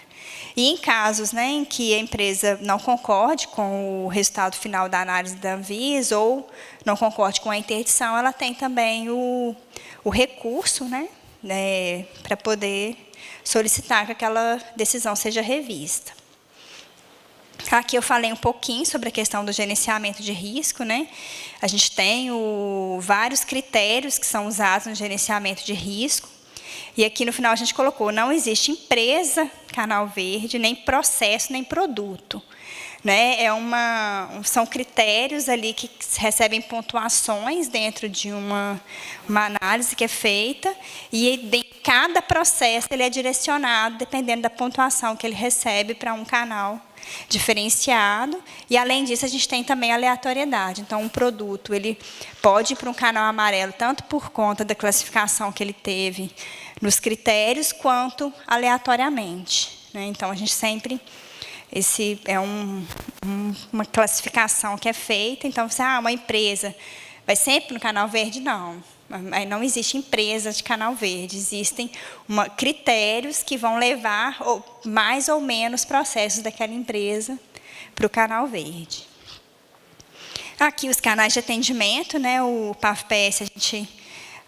E em casos, né, em que a empresa não concorde com o resultado final da análise da Anvisa ou não concorde com a interdição, ela tem também o recurso, né, para poder solicitar que aquela decisão seja revista. Aqui eu falei um pouquinho sobre a questão do gerenciamento de risco, né? A gente tem vários critérios que são usados no gerenciamento de risco. E aqui no final a gente colocou, não existe empresa canal verde, nem processo, nem produto. Né? São critérios ali que recebem pontuações dentro de uma análise que é feita, e cada processo ele é direcionado, dependendo da pontuação que ele recebe, para um canal diferenciado. E, além disso, a gente tem também aleatoriedade. Então, um produto ele pode ir para um canal amarelo, tanto por conta da classificação que ele teve nos critérios, quanto aleatoriamente. Né? Então, a gente sempre... Esse é uma classificação que é feita. Então, uma empresa vai sempre no canal verde? Não. Não existe empresa de canal verde. Existem critérios que vão levar mais ou menos processos daquela empresa para o canal verde. Aqui os canais de atendimento, né? O PAF-PS a gente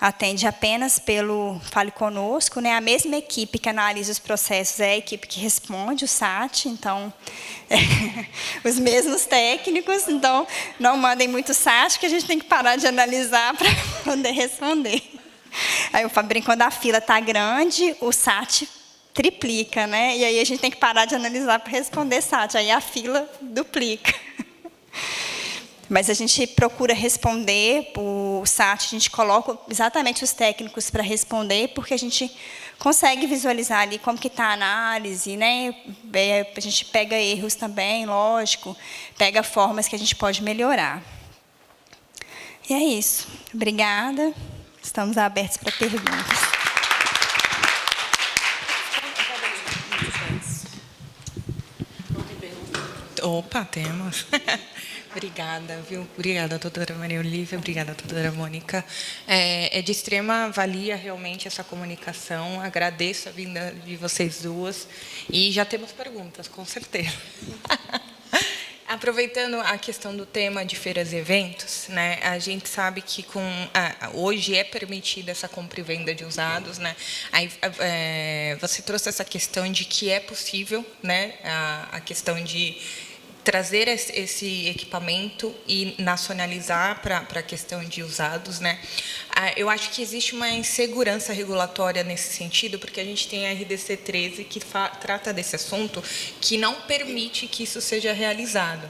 atende apenas pelo Fale Conosco, né? A mesma equipe que analisa os processos é a equipe que responde o SAT, então, os mesmos técnicos, então, não mandem muito SAT, que a gente tem que parar de analisar para poder responder. Aí eu brinco, quando a fila está grande, o SAT triplica, né? E aí a gente tem que parar de analisar para responder SAT, aí a fila duplica. Mas a gente procura responder, o SAT, a gente coloca exatamente os técnicos para responder, porque a gente consegue visualizar ali como que está a análise, né? A gente pega erros também, lógico, pega formas que a gente pode melhorar. E é isso. Obrigada. Estamos abertos para perguntas. Opa, temos. Obrigada, viu? Obrigada, doutora Maria Olívia. Obrigada, doutora Mônica. É de extrema valia, realmente, essa comunicação. Agradeço a vinda de vocês duas. E já temos perguntas, com certeza. Aproveitando a questão do tema de feiras e eventos, né, a gente sabe que hoje é permitida essa compra e venda de usados, né? Aí, você trouxe essa questão de que é possível, né, a questão de trazer esse equipamento e nacionalizar para a questão de usados, né? Eu acho que existe uma insegurança regulatória nesse sentido, porque a gente tem a RDC 13 que trata desse assunto, que não permite que isso seja realizado.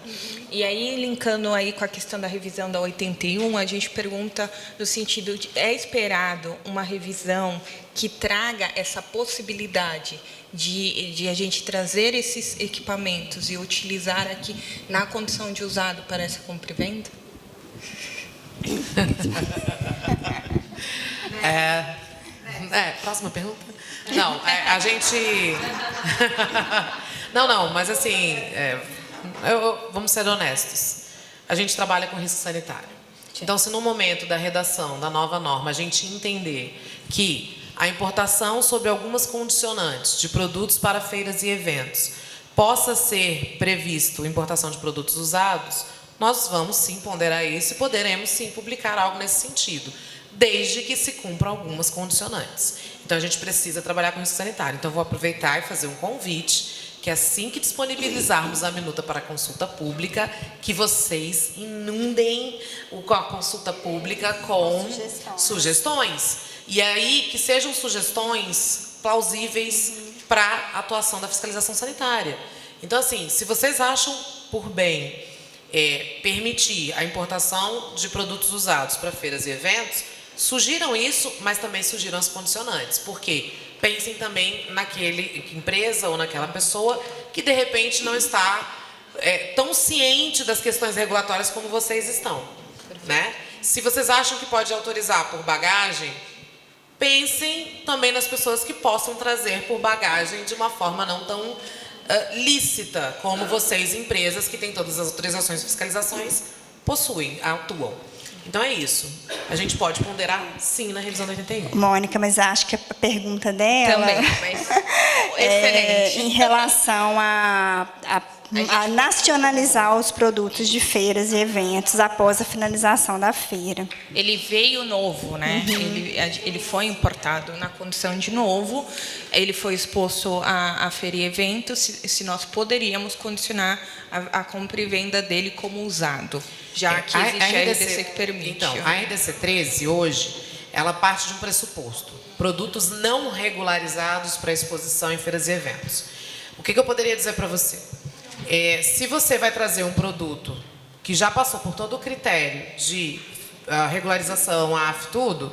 E aí, linkando aí com a questão da revisão da 81, a gente pergunta no sentido de, é esperado uma revisão que traga essa possibilidade de a gente trazer esses equipamentos e utilizar aqui na condição de usado para essa compra e venda? Próxima pergunta? Não, a gente... Não, mas assim, vamos ser honestos. A gente trabalha com risco sanitário. Então, se no momento da redação da nova norma a gente entender que a importação sob algumas condicionantes de produtos para feiras e eventos possa ser previsto importação de produtos usados, nós vamos sim ponderar isso e poderemos sim publicar algo nesse sentido, desde que se cumpram algumas condicionantes. Então, a gente precisa trabalhar com risco sanitário. Então, eu vou aproveitar e fazer um convite, que assim que disponibilizarmos a minuta para consulta pública, que vocês inundem a consulta pública com sugestões. E aí, que sejam sugestões plausíveis para a atuação da fiscalização sanitária. Então, assim, se vocês acham por bem permitir a importação de produtos usados para feiras e eventos, sugiram isso, mas também sugiram as condicionantes. Por quê? Pensem também naquela empresa ou naquela pessoa que, de repente, não está tão ciente das questões regulatórias como vocês estão. Né? Se vocês acham que pode autorizar por bagagem, pensem também nas pessoas que possam trazer por bagagem de uma forma não tão lícita como vocês, empresas que têm todas as autorizações e fiscalizações, atuam. Então é isso. A gente pode ponderar sim na revisão da 81. Mônica, mas acho que a pergunta dela Também, mas excelente. Em relação a nacionalizar os produtos de feiras e eventos após a finalização da feira. Ele veio novo, né? Ele foi importado na condição de novo, ele foi exposto à feira e eventos, se nós poderíamos condicionar a compra e venda dele como usado, já que existe a RDC que permite. Então, a RDC 13, hoje, ela parte de um pressuposto. Produtos não regularizados para exposição em feiras e eventos. O que eu poderia dizer para você? Se você vai trazer um produto que já passou por todo o critério de regularização, AF, tudo,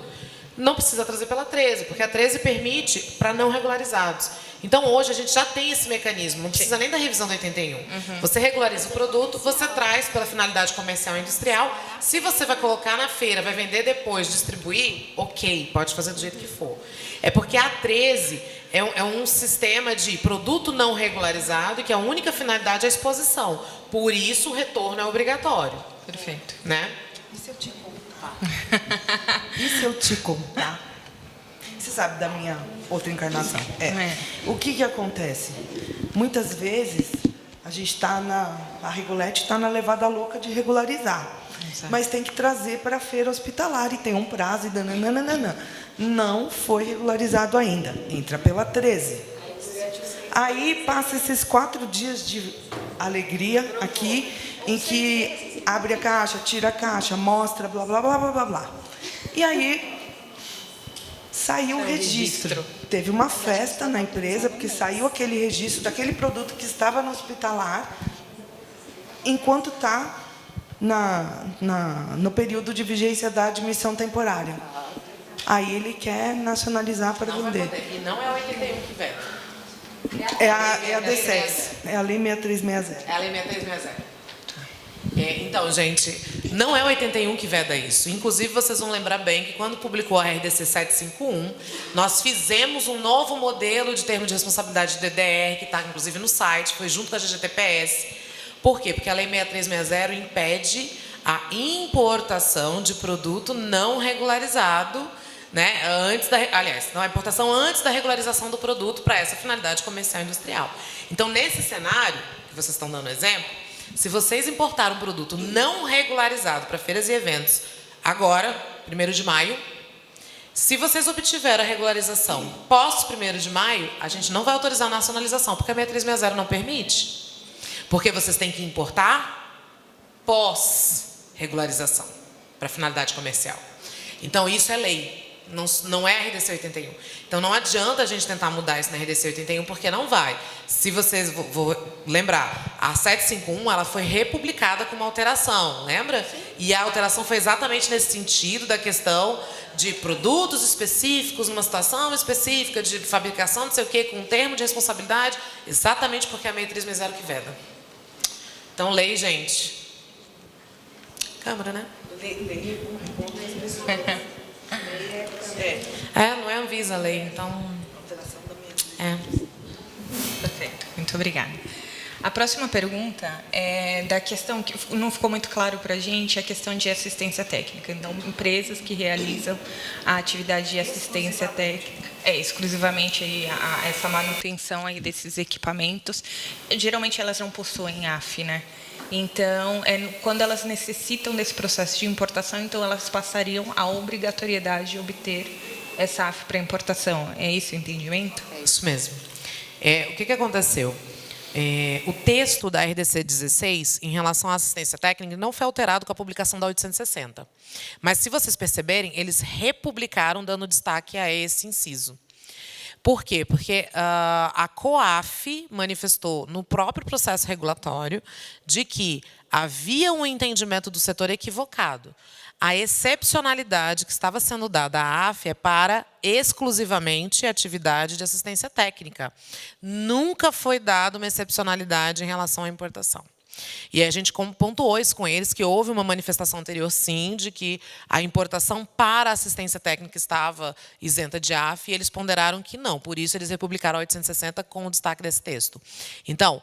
não precisa trazer pela 13, porque a 13 permite para não regularizados. Então, hoje, a gente já tem esse mecanismo, não precisa nem da revisão do 81. Você regulariza o produto, você traz pela finalidade comercial e industrial. Se você vai colocar na feira, vai vender depois, distribuir, ok, pode fazer do jeito que for. É porque a 13 é um sistema de produto não regularizado, que a única finalidade é a exposição. Por isso, o retorno é obrigatório. Perfeito. Né? E se eu te contar? E se eu te contar? Você sabe da minha outra encarnação? O que acontece? Muitas vezes, a gente está a Regulete está na levada louca de regularizar. Exato. Mas tem que trazer para a feira hospitalar e tem um prazo e nananana. Não foi regularizado ainda. Entra pela 13. Aí passa esses 4 dias de alegria aqui, em que abre a caixa, tira a caixa, mostra, blá, blá, blá, blá, blá, blá. E aí saiu o registro. Teve uma festa na empresa, porque saiu aquele registro daquele produto que estava no hospitalar, enquanto está no período de vigência da admissão temporária. Aí ele quer nacionalizar para vender. E não é o 81 que vem. É a DSEX, é a Lei 6360. É a Lei 6360. Então, gente, não é o 81 que veda isso. Inclusive, vocês vão lembrar bem que quando publicou a RDC 751, nós fizemos um novo modelo de termo de responsabilidade de DDR, que está, inclusive, no site, foi junto com a GGTPS. Por quê? Porque a Lei 6360 impede a importação de produto não regularizado, né, a importação antes da regularização do produto para essa finalidade comercial e industrial. Então, nesse cenário, que vocês estão dando exemplo, se vocês importaram um produto não regularizado para feiras e eventos agora, 1º de maio, se vocês obtiveram a regularização pós 1º de maio, a gente não vai autorizar a nacionalização, porque a 6360 não permite. Porque vocês têm que importar pós-regularização, para finalidade comercial. Então, isso é lei. Não é RDC 81. Então, não adianta a gente tentar mudar isso na RDC 81, porque não vai. Se vocês... Vou lembrar, a 751 ela foi republicada com uma alteração, lembra? Sim. E a alteração foi exatamente nesse sentido da questão de produtos específicos, numa situação específica, de fabricação, não sei o quê, com um termo de responsabilidade, exatamente porque a meio 360 que veda. Então, lei, gente. Câmara, né? Não é Anvisa a lei, então... Perfeito, muito obrigada. A próxima pergunta é da questão que não ficou muito claro para a gente, a questão de assistência técnica. Então, empresas que realizam a atividade de assistência técnica, exclusivamente aí essa manutenção aí desses equipamentos, geralmente elas não possuem AF, né? Então, quando elas necessitam desse processo de importação, então elas passariam a obrigatoriedade de obter essa AF para importação. É esse o entendimento? É isso mesmo. O que aconteceu? O texto da RDC 16, em relação à assistência técnica, não foi alterado com a publicação da 860. Mas, se vocês perceberem, eles republicaram, dando destaque a esse inciso. Por quê? Porque a COAF manifestou no próprio processo regulatório de que havia um entendimento do setor equivocado. A excepcionalidade que estava sendo dada à AF é para exclusivamente a atividade de assistência técnica. Nunca foi dada uma excepcionalidade em relação à importação. E a gente pontuou isso com eles, que houve uma manifestação anterior, sim, de que a importação para a assistência técnica estava isenta de AF, e eles ponderaram que não. Por isso, eles republicaram a 860 com o destaque desse texto. Então,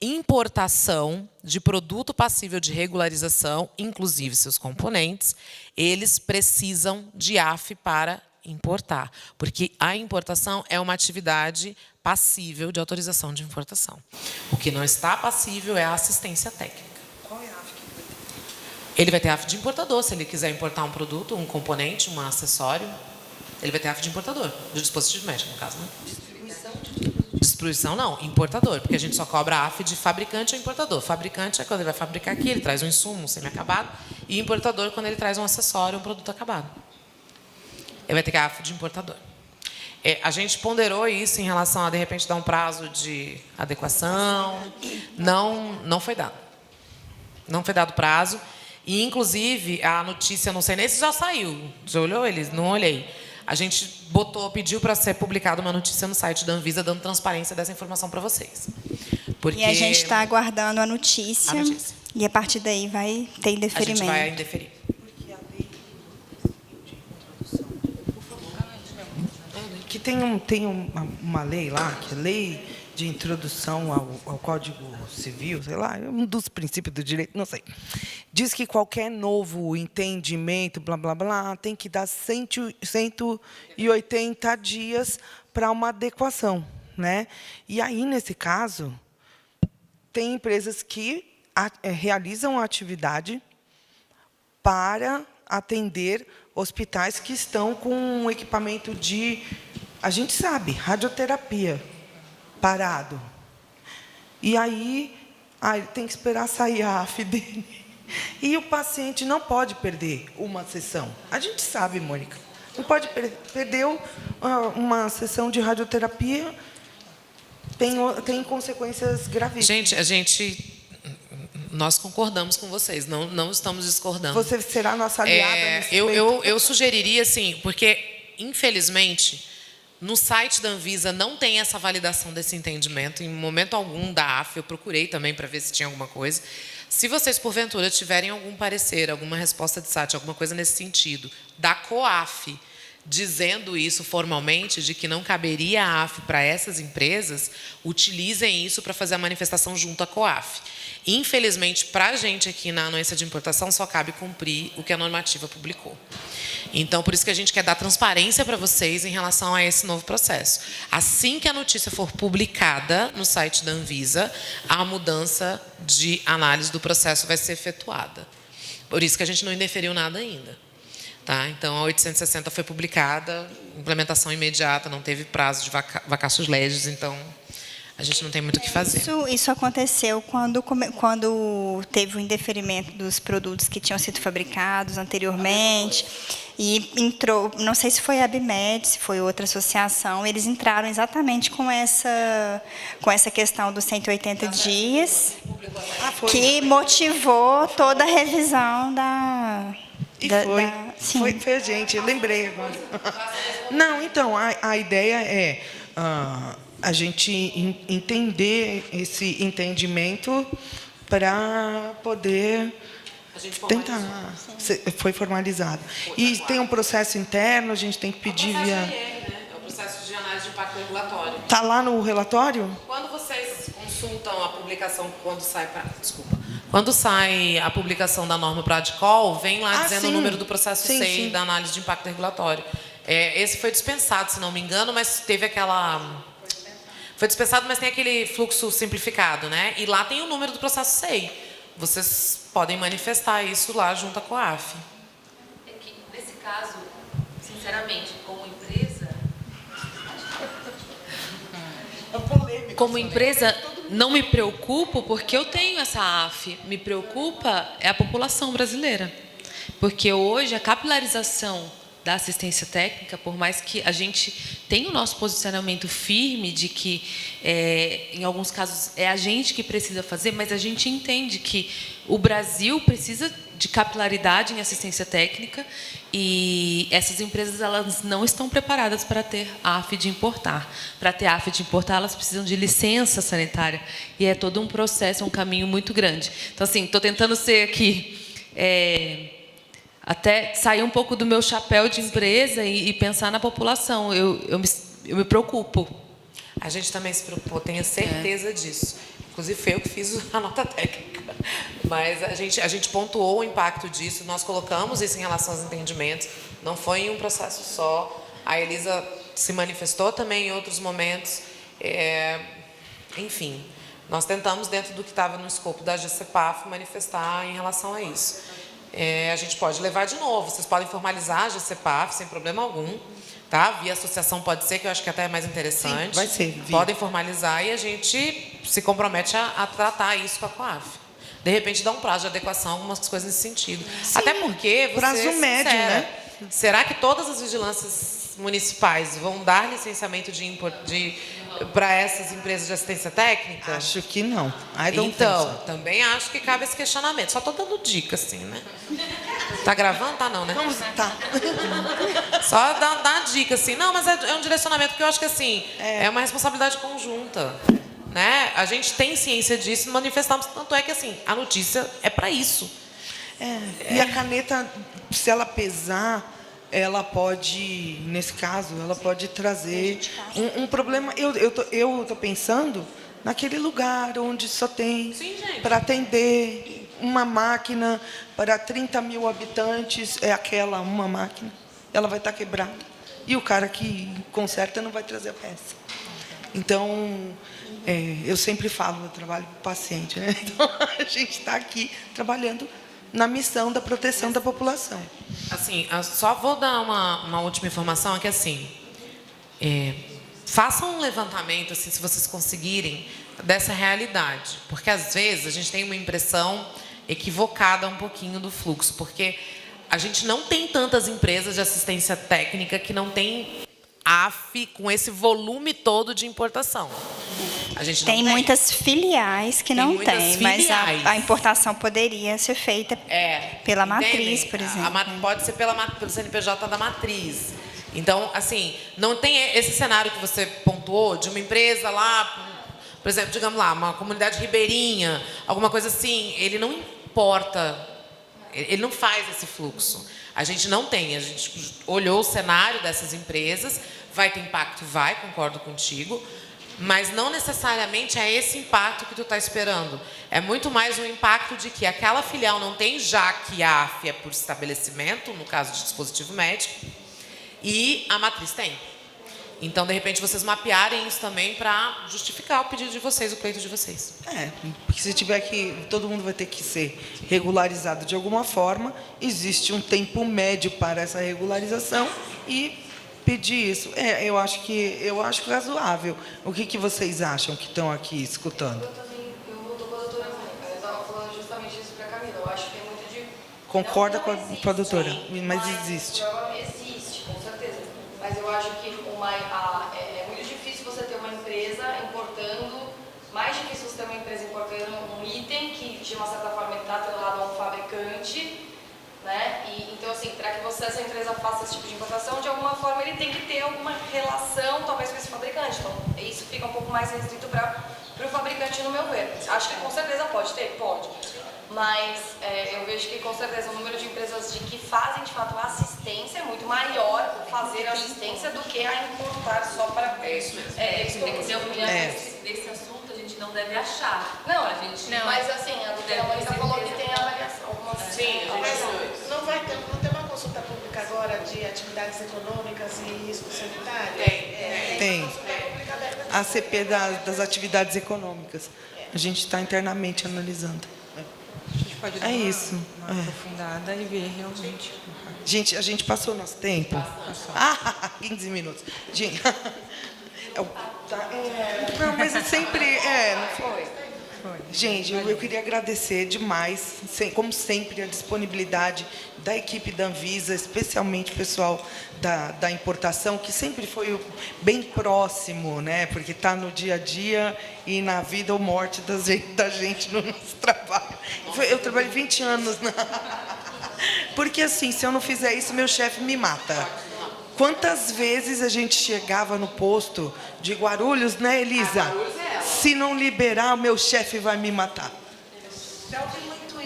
importação de produto passível de regularização, inclusive seus componentes, eles precisam de AF para importar, porque a importação é uma atividade passível de autorização de importação. O que não está passível é a assistência técnica. Qual é a AF que ele vai ter? Ele vai ter AF de importador, se ele quiser importar um produto, um componente, um acessório, ele vai ter AF de importador, de dispositivo médico, no caso, né? Distribuição não, importador, porque a gente só cobra a AF de fabricante ou importador. Fabricante é quando ele vai fabricar aqui, ele traz um insumo, um semi-acabado, e importador quando ele traz um acessório, um produto acabado. Ele vai ter a AF de importador. A gente ponderou isso em relação a, de repente, dar um prazo de adequação. Não foi dado. Não foi dado prazo. E, inclusive, a notícia, não sei nem se já saiu. Já olhou eles? Não olhei. A gente pediu para ser publicada uma notícia no site da Anvisa, dando transparência dessa informação para vocês. Porque... E a gente está aguardando a notícia. E a partir daí vai ter indeferimento. A gente vai indeferir. Que tem uma lei lá, que é Lei de Introdução ao Código Civil, sei lá, um dos princípios do direito, não sei. Diz que qualquer novo entendimento, blá, blá, blá, tem que dar 180 dias para uma adequação, né? E aí, nesse caso, tem empresas que realizam a atividade para atender hospitais que estão com um equipamento de... A gente sabe, radioterapia, parado. E aí, tem que esperar sair a AF dele. E o paciente não pode perder uma sessão. A gente sabe, Mônica. Não pode perder uma sessão de radioterapia, tem consequências gravíssimas. Nós concordamos com vocês, não estamos discordando. Você será nossa aliada nesse eu sugeriria, assim, porque, infelizmente... No site da Anvisa não tem essa validação desse entendimento. Em momento algum da AF, eu procurei também para ver se tinha alguma coisa. Se vocês, porventura, tiverem algum parecer, alguma resposta de site, alguma coisa nesse sentido, da COAF, dizendo isso formalmente, de que não caberia a AF para essas empresas, utilizem isso para fazer a manifestação junto à COAF. Infelizmente, para a gente aqui na anuência de importação, só cabe cumprir o que a normativa publicou. Então, por isso que a gente quer dar transparência para vocês em relação a esse novo processo. Assim que a notícia for publicada no site da Anvisa, a mudança de análise do processo vai ser efetuada. Por isso que a gente não indeferiu nada ainda. Tá? Então, a 860 foi publicada, implementação imediata, não teve prazo de vacatio legis, então a gente não tem muito o que fazer. Isso aconteceu quando teve o indeferimento dos produtos que tinham sido fabricados anteriormente. E entrou, não sei se foi a ABMED, se foi outra associação, eles entraram exatamente com essa questão dos 180 dias, que motivou toda a revisão da... E sim. foi a gente, eu lembrei agora. Não, então, a ideia é a gente entender esse entendimento para poder tentar. Foi formalizado. E tem um processo interno, a gente tem que pedir via... É o processo de análise de impacto regulatório. Está lá no relatório? Quando vocês consultam a publicação, quando sai a publicação da norma para a ADCOL, vem lá dizendo o número do processo SEI da análise de impacto regulatório. Esse foi dispensado, se não me engano, mas teve aquela... Foi dispensado, mas tem aquele fluxo simplificado, né? E lá tem o número do processo SEI. Vocês podem manifestar isso lá junto à COAF. É que, nesse caso, sinceramente, como empresa, não me preocupo porque eu tenho essa AF. Me preocupa é a população brasileira. Porque hoje a capilarização da assistência técnica, por mais que a gente tenha o nosso posicionamento firme de que, em alguns casos, é a gente que precisa fazer, mas a gente entende que o Brasil precisa de capilaridade em assistência técnica e essas empresas elas não estão preparadas para ter AF de importar. Para ter AF de importar, elas precisam de licença sanitária e é todo um processo, um caminho muito grande. Então, assim, estou tentando ser aqui... até sair um pouco do meu chapéu de empresa e pensar na população. Eu me preocupo. A gente também se preocupou, tenho certeza disso. Inclusive, foi eu que fiz a nota técnica. Mas a gente pontuou o impacto disso, nós colocamos isso em relação aos entendimentos. Não foi em um processo só. A Elisa se manifestou também em outros momentos. Enfim, nós tentamos, dentro do que estava no escopo da GCPAF, manifestar em relação a isso. A gente pode levar de novo, vocês podem formalizar a GCPAF sem problema algum, tá? Via associação pode ser, que eu acho que até é mais interessante. Sim, vai ser. Podem formalizar e a gente se compromete a tratar isso com a COAF. De repente, dá um prazo de adequação, algumas coisas nesse sentido. Sim, até porque, prazo médio, né? Será que todas as vigilâncias municipais vão dar licenciamento para essas empresas de assistência técnica? Acho que não. Então, também acho que cabe esse questionamento. Só estou dando dica, assim, né? Tá gravando? Tá não, né? Vamos, tá. Só dar uma dica, assim. Não, mas é um direcionamento que eu acho que, assim, é uma responsabilidade conjunta. Né? A gente tem ciência disso, manifestamos. Tanto é que, assim, a notícia é para isso. E a caneta, se ela pesar... ela pode, nesse caso, ela pode trazer um problema. Eu tô pensando naquele lugar onde só tem para atender uma máquina para 30 mil habitantes, é aquela uma máquina, ela vai estar quebrada. E o cara que conserta não vai trazer a peça. Então, eu sempre falo, eu trabalho com o paciente, né? Então, a gente está aqui trabalhando na missão da proteção da população. Assim, só vou dar uma última informação, é que assim, façam um levantamento, assim, se vocês conseguirem, dessa realidade. Porque, às vezes, a gente tem uma impressão equivocada um pouquinho do fluxo, porque a gente não tem tantas empresas de assistência técnica que não tem AF com esse volume todo de importação. A gente não tem muitas filiais que não tem, mas a importação poderia ser feita pela matriz, por exemplo. Pode ser pelo CNPJ da matriz. Então, assim, não tem esse cenário que você pontuou de uma empresa lá, por exemplo, digamos lá, uma comunidade ribeirinha, alguma coisa assim, ele não importa, ele não faz esse fluxo. A gente não tem, a gente olhou o cenário dessas empresas, vai ter impacto? Vai, concordo contigo, mas não necessariamente é esse impacto que tu está esperando. É muito mais um impacto de que aquela filial não tem, já que a AF é por estabelecimento, no caso de dispositivo médico, e a matriz tem. Então, de repente, vocês mapearem isso também para justificar o pedido de vocês, o pleito de vocês. Porque se tiver que... todo mundo vai ter que ser regularizado de alguma forma, existe um tempo médio para essa regularização e pedir isso. Eu acho razoável. O que vocês acham que estão aqui escutando? Eu estou com a doutora Mônica, eu estava falando justamente isso para a Camila. Eu acho que é muito de... Concorda não com existe, a doutora, sim, mas existe. Existe, com certeza. Mas eu acho que é muito difícil você ter uma empresa importando, mais difícil você ter uma empresa importando um item que, de uma certa forma, ele está atrelado a um fabricante, né? Então, assim, para que essa empresa faça esse tipo de importação, de alguma forma ele tem que ter alguma relação, talvez, com esse fabricante. Então, isso fica um pouco mais restrito para o fabricante, no meu ver. Acho que com certeza pode ter? Pode. Mas eu vejo que, com certeza, o número de empresas que fazem, de fato, a assistência é muito maior fazer a assistência do que a importar só para... Isso mesmo. Nesse assunto, a gente não deve achar. Não, a gente mas assim, a doutora Mônica falou que tem avaliação. Sim, não tem uma consulta pública agora de atividades econômicas e risco sanitário? Tem. Consulta pública aberta. A CP das atividades econômicas. A gente está internamente analisando. A gente pode dar isso. uma aprofundada e ver realmente. Gente, a gente passou o nosso tempo? 15 minutos. Gente, não, mas sempre... não foi? Gente, eu queria agradecer demais, como sempre, a disponibilidade da equipe da Anvisa, especialmente o pessoal da importação, que sempre foi bem próximo, né? Porque está no dia a dia e na vida ou morte da gente no nosso trabalho. Eu trabalhei 20 anos. Porque, assim, se eu não fizer isso, meu chefe me mata. Quantas vezes a gente chegava no posto de Guarulhos, né, Elisa? Se não liberar, o meu chefe vai me matar.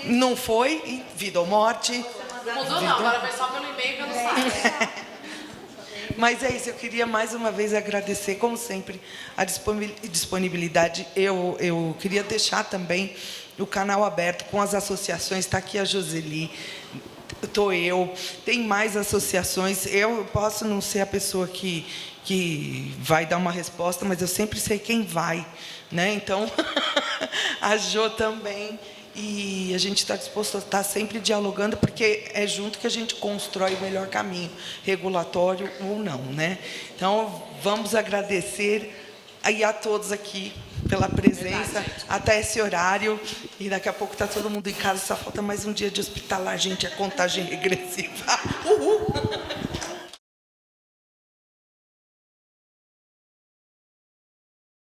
Não foi? Vida ou morte? Mudou não, agora vai só pelo e-mail e pelo site. Mas é isso, eu queria mais uma vez agradecer, como sempre, a disponibilidade. Eu queria deixar também o canal aberto com as associações. Está aqui a Joseli, estou tem mais associações. Eu posso não ser a pessoa que vai dar uma resposta, mas eu sempre sei quem vai, né? Então, a Jo também. E a gente está disposto a estar sempre dialogando, porque é junto que a gente constrói o melhor caminho, regulatório ou não, né? Então, vamos agradecer a todos aqui pela presença até esse horário. E daqui a pouco está todo mundo em casa, só falta mais um dia de hospitalar, gente, a contagem regressiva. Uhul!